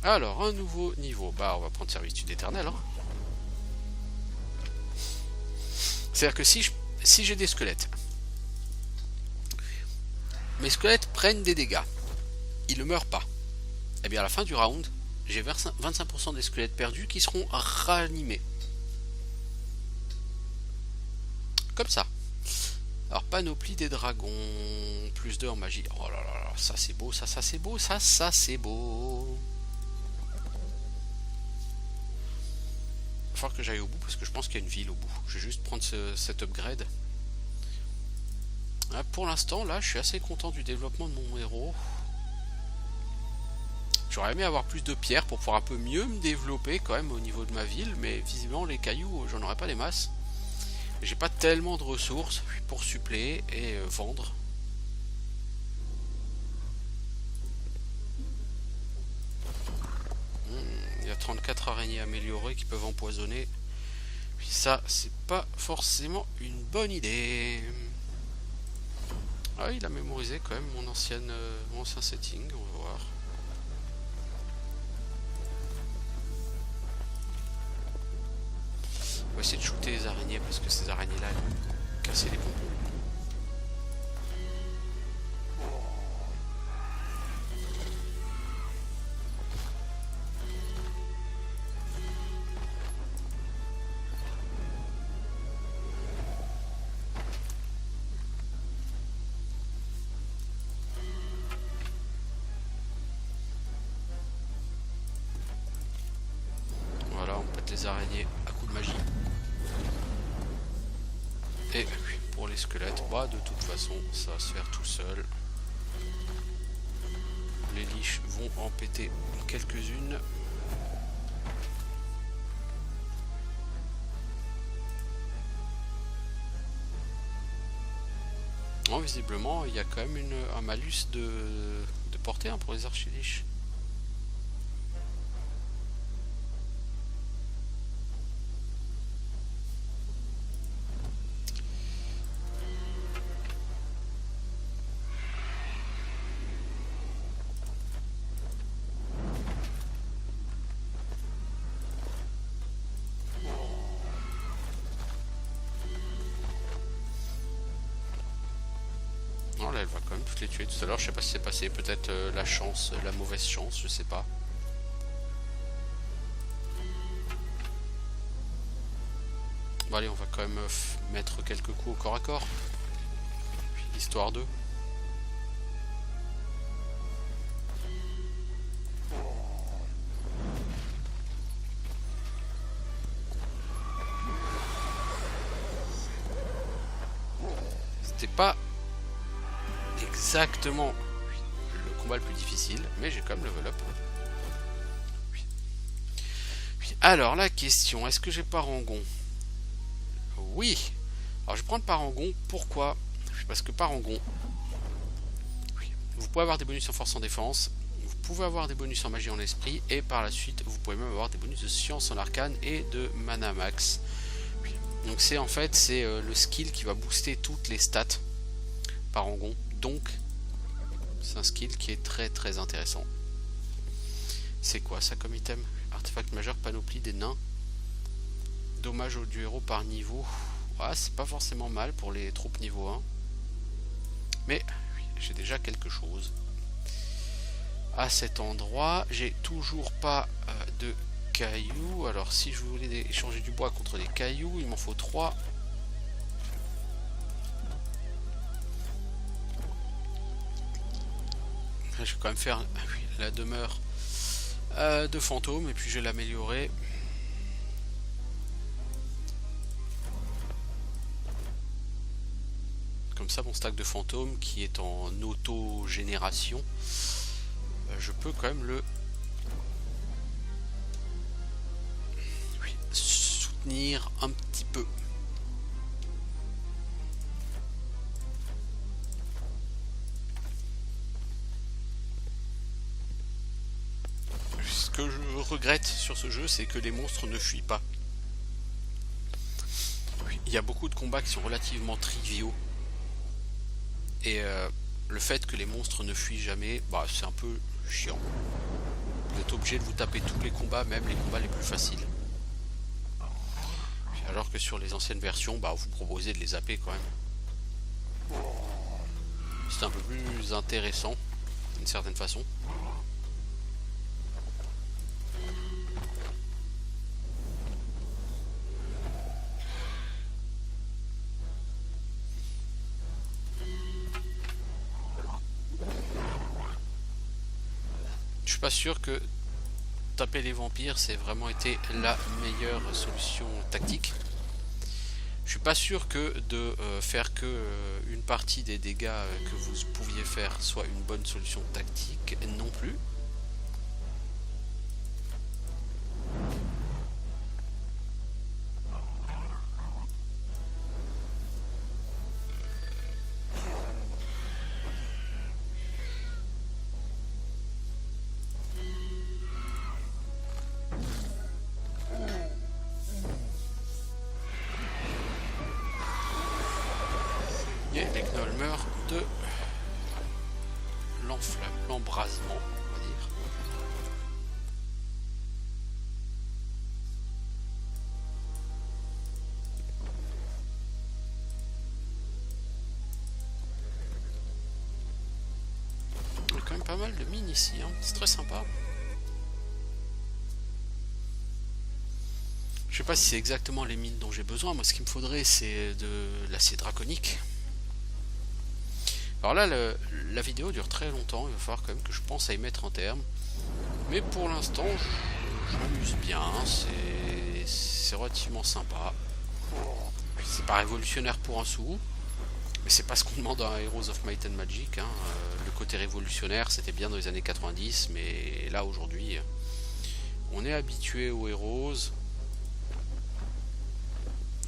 Alors, un nouveau niveau. Bah, on va prendre servitude éternelle. Hein. C'est-à-dire que si j'ai des squelettes, mes squelettes prennent des dégâts, ils ne meurent pas. Et bien à la fin du round, j'ai 25% des squelettes perdus qui seront ranimés. Comme ça. Alors, panoplie des dragons, plus 2 en magie. Oh là là, ça c'est beau, ça c'est beau, ça c'est beau. Il va falloir que j'aille au bout parce que je pense qu'il y a une ville au bout. Je vais juste prendre cet upgrade. Pour l'instant, là, je suis assez content du développement de mon héros. J'aurais aimé avoir plus de pierres pour pouvoir un peu mieux me développer quand même au niveau de ma ville, mais visiblement les cailloux, j'en aurais pas des masses. J'ai pas tellement de ressources pour suppléer et vendre. Il y a 34 araignées améliorées qui peuvent empoisonner. Puis ça, c'est pas forcément une bonne idée. Ah, il a mémorisé quand même mon ancien setting, on va voir. On va essayer de shooter les araignées parce que ces araignées là elles vont casser les bonbons. Voilà, on pète les araignées à coups de magie. Et pour les squelettes, bah de toute façon ça va se faire tout seul. Les liches vont en péter quelques-unes. Oh, visiblement il y a quand même un malus de portée hein, pour les archi-liches. toutes les tuer tout à l'heure. Je sais pas si c'est passé. Peut-être la chance, la mauvaise chance, je sais pas. Bon allez, on va quand même mettre quelques coups au corps à corps. Histoire de... C'était pas exactement le combat le plus difficile, mais j'ai quand même level up. Alors la question, est-ce que j'ai Parangon? Oui. Alors je vais prendre Parangon, pourquoi? Parce que Parangon, vous pouvez avoir des bonus en force en défense, vous pouvez avoir des bonus en magie en esprit, et par la suite vous pouvez même avoir des bonus de science en arcane et de mana max. Donc c'est en fait le skill qui va booster toutes les stats Parangon. Donc c'est un skill qui est très très intéressant. C'est quoi ça comme item? Artefact majeur, panoplie des nains. Dommage du héros par niveau. Ah, c'est pas forcément mal pour les troupes niveau 1. Mais j'ai déjà quelque chose. À cet endroit, j'ai toujours pas de cailloux. Alors si je voulais échanger du bois contre des cailloux, il m'en faut 3. Je vais quand même faire la demeure de fantôme et puis je vais l'améliorer. Comme ça, mon stack de fantômes qui est en auto-génération, je peux quand même le soutenir un petit peu. Ce que je regrette sur ce jeu, c'est que les monstres ne fuient pas. Il y a beaucoup de combats qui sont relativement triviaux. Et le fait que les monstres ne fuient jamais, bah, c'est un peu chiant. Vous êtes obligé de vous taper tous les combats, même les combats les plus faciles. Alors que sur les anciennes versions, bah, vous proposez de les zapper quand même. C'est un peu plus intéressant, d'une certaine façon. Je suis pas sûr que taper les vampires c'est vraiment été la meilleure solution tactique. Je suis pas sûr que de faire que une partie des dégâts que vous pouviez faire soit une bonne solution tactique non plus. Et les gnolls meurent de l'embrasement, on va dire. Il y a quand même pas mal de mines ici, hein. C'est très sympa. Je sais pas si c'est exactement les mines dont j'ai besoin. Moi, ce qu'il me faudrait, c'est de l'acier draconique. Alors là, la vidéo dure très longtemps, il va falloir quand même que je pense à y mettre un terme. Mais pour l'instant, je m'amuse bien, c'est relativement sympa. C'est pas révolutionnaire pour un sou, mais c'est pas ce qu'on demande à Heroes of Might and Magic. Hein. Le côté révolutionnaire, c'était bien dans les années 90, mais là, aujourd'hui, on est habitué aux Heroes.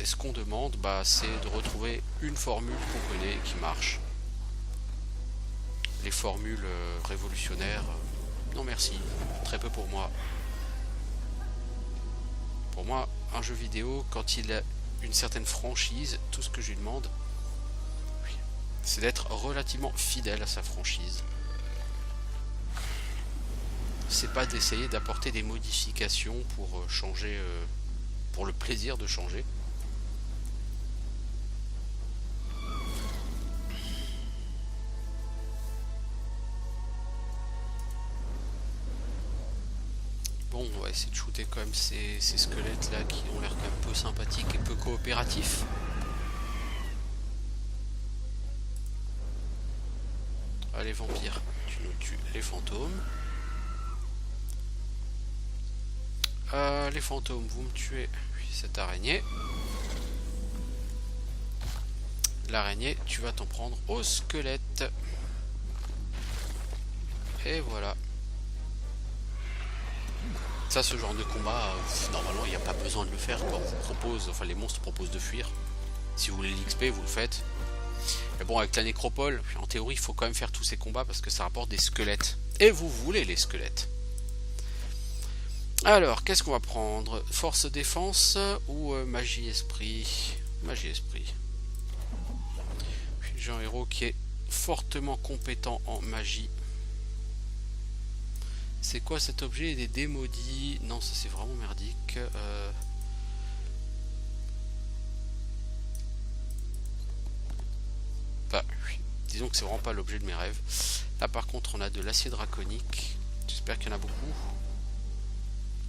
Et ce qu'on demande, bah, c'est de retrouver une formule qu'on connaît et qui marche. Les formules révolutionnaires, non merci, très peu pour moi. Pour moi, un jeu vidéo, quand il a une certaine franchise, tout ce que je lui demande, c'est d'être relativement fidèle à sa franchise. C'est pas d'essayer d'apporter des modifications pour changer, pour le plaisir de changer. va essayer de shooter quand même ces squelettes là qui ont l'air quand même peu sympathiques et peu coopératifs. Allez vampires, tu nous tues les fantômes. Les fantômes, vous me tuez cette araignée. L'araignée, tu vas t'en prendre au squelette. Et voilà. Ça, ce genre de combat, normalement, il n'y a pas besoin de le faire. Quoi. On vous propose, enfin, les monstres proposent de fuir. Si vous voulez l'XP, vous le faites. Mais bon, avec la nécropole, en théorie, il faut quand même faire tous ces combats parce que ça rapporte des squelettes. Et vous voulez les squelettes. Alors, qu'est-ce qu'on va prendre? Force défense ou magie esprit? Magie esprit. J'ai un héros qui est fortement compétent en magie. C'est quoi cet objet? Des démaudits? Non, ça c'est vraiment merdique. Bah, disons que c'est vraiment pas l'objet de mes rêves. Là par contre on a de l'acier draconique. J'espère qu'il y en a beaucoup.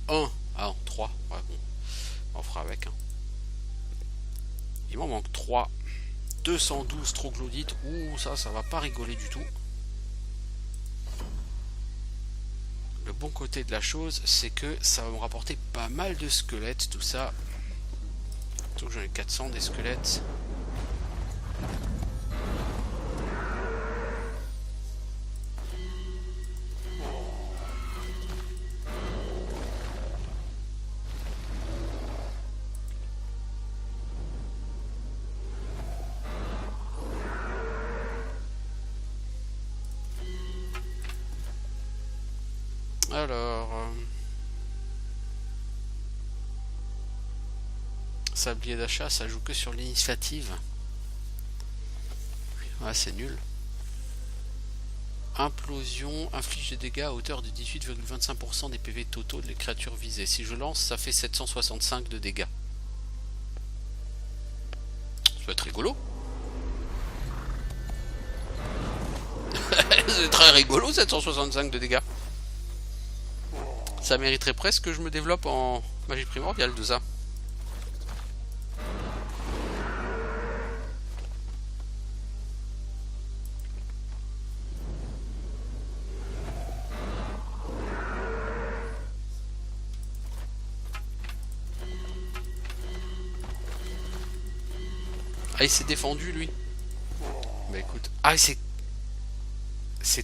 1. Ah non, 3. Ouais, bon. On fera avec. Hein. Il m'en manque 3. 212 troglodytes. Ouh, ça va pas rigoler du tout. Le bon côté de la chose, c'est que ça va me rapporter pas mal de squelettes, tout ça. Surtout que j'en ai 400 des squelettes. Alors... sablier d'achat, ça joue que sur l'initiative. Ouais, c'est nul. Implosion, inflige des dégâts à hauteur de 18,25% des PV totaux des créatures visées. Si je lance, ça fait 765 de dégâts. Ça peut être rigolo. C'est très rigolo, 765 de dégâts. Ça mériterait presque que je me développe en magie primordiale de ça. Ah, il s'est défendu lui. Bah écoute. Ah, c'est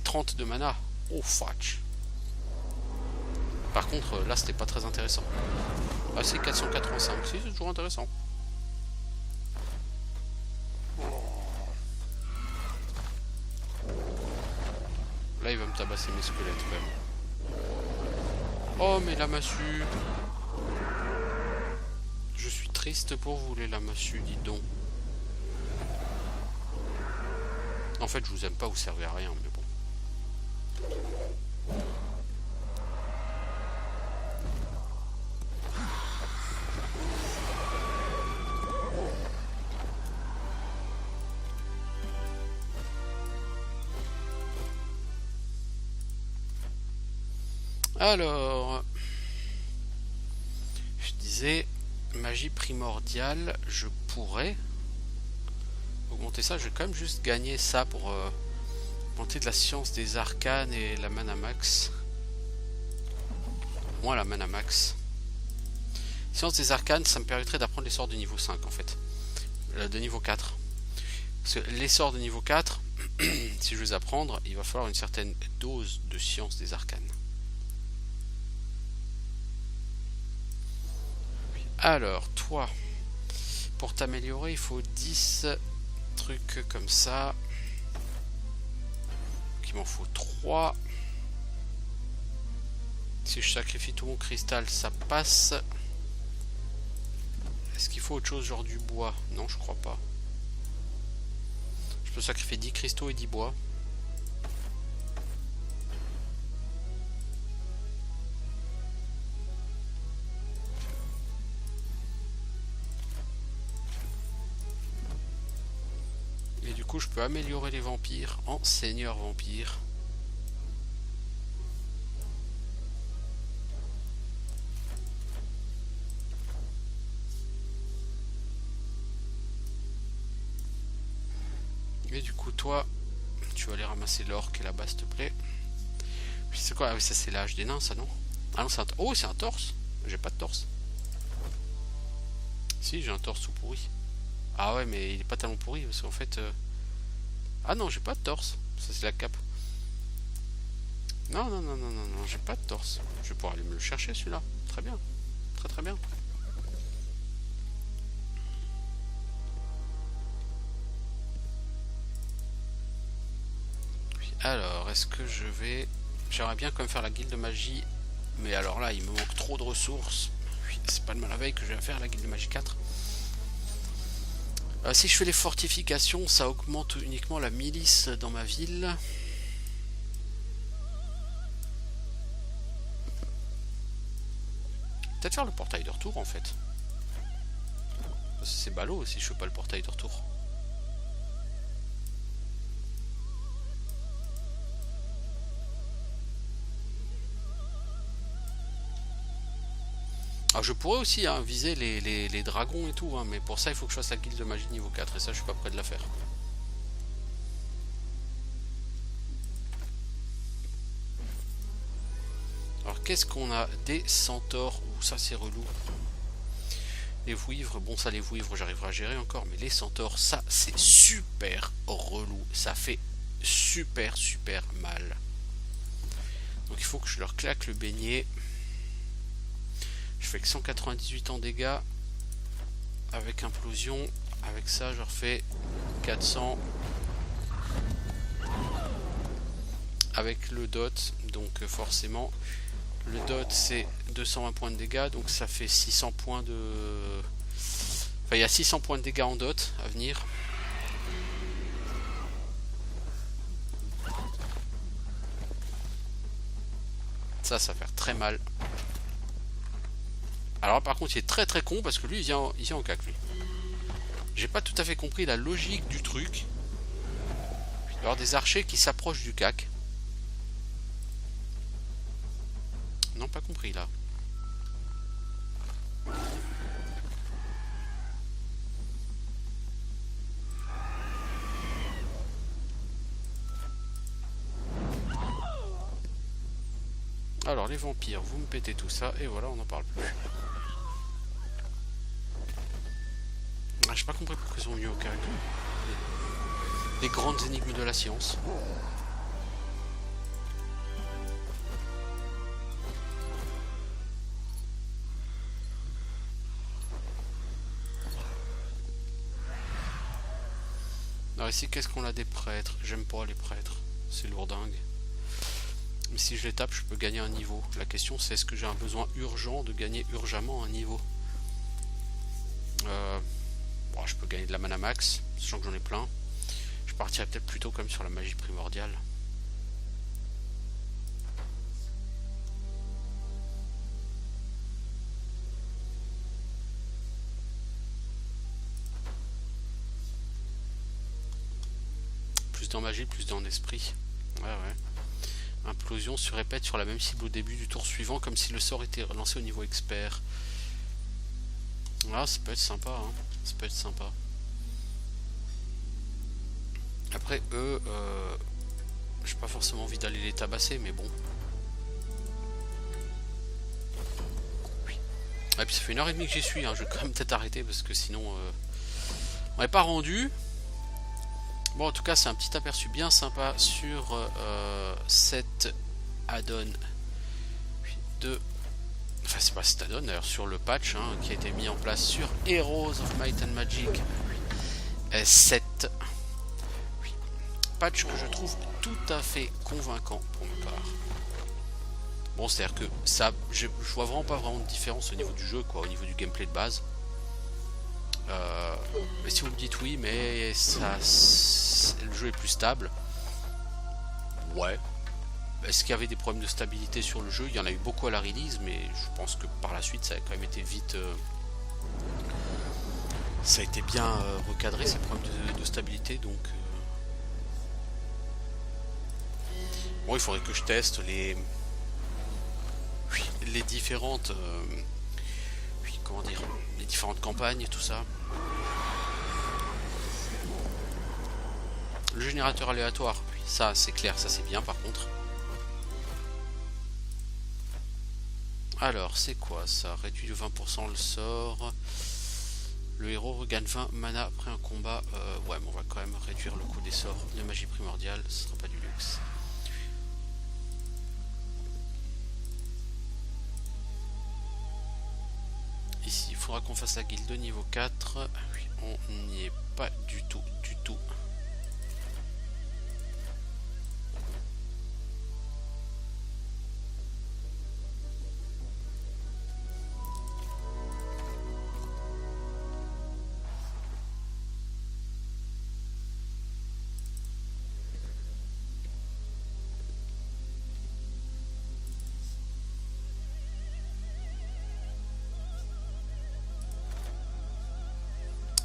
30 de mana. Oh, fudge. Par contre, là, c'était pas très intéressant. Ah, c'est 485. Si, c'est toujours intéressant. Là, il va me tabasser mes squelettes, quand même. Oh, mais la massue. Je suis triste pour vous, les lamassus, dis donc. En fait, je vous aime pas, vous servez à rien, mais bon. Alors, je disais, magie primordiale, je pourrais augmenter ça. Je vais quand même juste gagner ça pour augmenter de la science des arcanes et la mana max. Moi, la mana max. Science des arcanes, ça me permettrait d'apprendre les sorts de niveau 5 en fait. De niveau 4. Parce que les sorts de niveau 4, si je veux les apprendre, il va falloir une certaine dose de science des arcanes. Alors, toi, pour t'améliorer, il faut 10 trucs comme ça. Donc, il m'en faut 3. Si je sacrifie tout mon cristal, ça passe. Est-ce qu'il faut autre chose, genre du bois? Non, je crois pas. Je peux sacrifier 10 cristaux et 10 bois. Et du coup, je peux améliorer les vampires en seigneur vampire. Et du coup, toi, tu vas aller ramasser l'or qui est là-bas, s'il te plaît. C'est quoi? Ah oui, ça c'est l'âge des nains, ça, non? Ah non, c'est un... Oh, c'est un torse. J'ai pas de torse. Si, j'ai un torse tout pourri. Ah ouais, mais il est pas tellement pourri, parce qu'en fait... Ah non, j'ai pas de torse. Ça, c'est la cape. Non, non, non, non, non, non, j'ai pas de torse. Je vais pouvoir aller me le chercher, celui-là. Très bien. Très très bien. Alors, est-ce que je vais... J'aimerais bien quand même faire la guilde de magie. Mais alors là, il me manque trop de ressources. C'est pas de mal la veille que je vais faire la guilde de magie 4. Si je fais les fortifications, ça augmente uniquement la milice dans ma ville. Peut-être faire le portail de retour en fait. C'est ballot si je fais pas le portail de retour. Alors je pourrais aussi viser les dragons et tout, mais pour ça il faut que je fasse la guilde de magie niveau 4 et ça je suis pas prêt de la faire. Alors qu'est-ce qu'on a? Des centaures, ça c'est relou. Les vouivres, bon ça les vouivres j'arriverai à gérer encore, mais les centaures ça c'est super relou, ça fait super mal. Donc il faut que je leur claque le beignet. Je fais que 198 en dégâts avec implosion. Avec ça, je refais 400 avec le dot. Donc forcément, le dot c'est 220 points de dégâts. Donc ça fait 600 points de... Enfin, il y a 600 points de dégâts en dot à venir. Ça va faire très mal. Alors par contre il est très con parce que lui il vient en cac lui. J'ai pas tout à fait compris la logique du truc. Il va y avoir des archers qui s'approchent du cac. Non, pas compris là. Alors les vampires, vous me pétez tout ça et voilà, on n'en parle plus. Ah, j'ai pas compris pourquoi ils sont venus au cac. Les grandes énigmes de la science. Alors ici, qu'est-ce qu'on a? Des prêtres. J'aime pas les prêtres. C'est lourdingue. Mais si je les tape, je peux gagner un niveau. La question, c'est est-ce que j'ai un besoin urgent de gagner urgemment un niveau? Bon, je peux gagner de la mana max, sachant que j'en ai plein. Je partirais peut-être plutôt comme sur la magie primordiale. Plus dans magie, plus dans esprit. Ouais. Implosion se répète sur la même cible au début du tour suivant, comme si le sort était lancé au niveau expert. Ah, ça peut être sympa, ça peut être sympa. Après, eux, j'ai pas forcément envie d'aller les tabasser, mais bon. Oui. Et puis ça fait 1h30 que j'y suis, je vais quand même peut-être arrêter parce que sinon, on n'est pas rendu. Bon, en tout cas, c'est un petit aperçu bien sympa sur cette add-on de... Enfin, c'est pas cet add-on, d'ailleurs, sur le patch qui a été mis en place sur Heroes of Might and Magic 7. Oui. Patch que je trouve tout à fait convaincant pour ma part. Bon, c'est-à-dire que ça, je vois vraiment pas vraiment de différence au niveau du jeu, quoi, au niveau du gameplay de base. Mais si vous me dites oui, mais ça, le jeu est plus stable. Ouais. Est-ce qu'il y avait des problèmes de stabilité sur le jeu? Il y en a eu beaucoup à la release, mais je pense que par la suite ça a quand même été vite... ça a été bien recadré ces problèmes de stabilité, donc... Bon, il faudrait que je teste les différentes... comment dire, les différentes campagnes et tout ça. Le générateur aléatoire, oui, ça c'est clair, ça c'est bien par contre. Alors, c'est quoi ça? Réduit de 20% le sort. Le héros regagne 20 mana après un combat. Ouais, mais on va quand même réduire le coût des sorts de magie primordiale, ce sera pas du luxe. Ici, il faudra qu'on fasse la guilde de niveau 4. Oui, on n'y est pas du tout, du tout.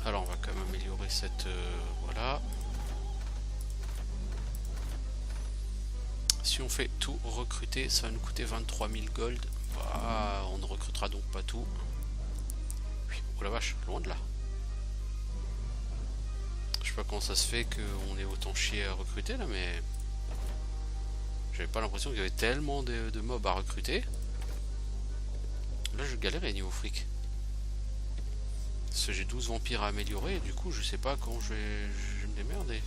Alors on va quand même améliorer cette... voilà. Si on fait tout recruter, ça va nous coûter 23 000 gold. Bah, on ne recrutera donc pas tout. Oui, oh la vache, loin de là. Je sais pas comment ça se fait qu'on est autant chier à recruter là, mais... J'avais pas l'impression qu'il y avait tellement de mobs à recruter. Là je galérais niveau fric. Parce que j'ai 12 vampires à améliorer et du coup je sais pas quand je vais me démerder.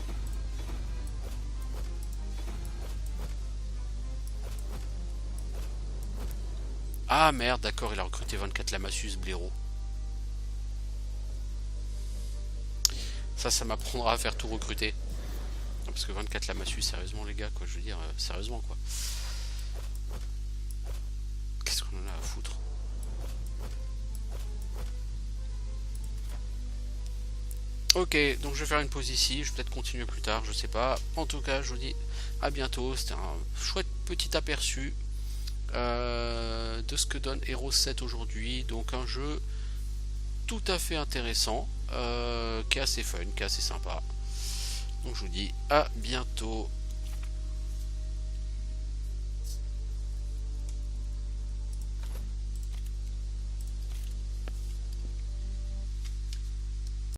Ah merde, d'accord, il a recruté 24 Lamassus blaireau. Ça m'apprendra à faire tout recruter. Parce que 24 Lamassus, sérieusement les gars, quoi, je veux dire, sérieusement quoi. Qu'est-ce qu'on en a à foutre? Ok, donc je vais faire une pause ici, je vais peut-être continuer plus tard, je sais pas. En tout cas, je vous dis à bientôt, c'était un chouette petit aperçu de ce que donne Hero 7 aujourd'hui. Donc un jeu tout à fait intéressant, qui est assez fun, qui est assez sympa. Donc je vous dis à bientôt.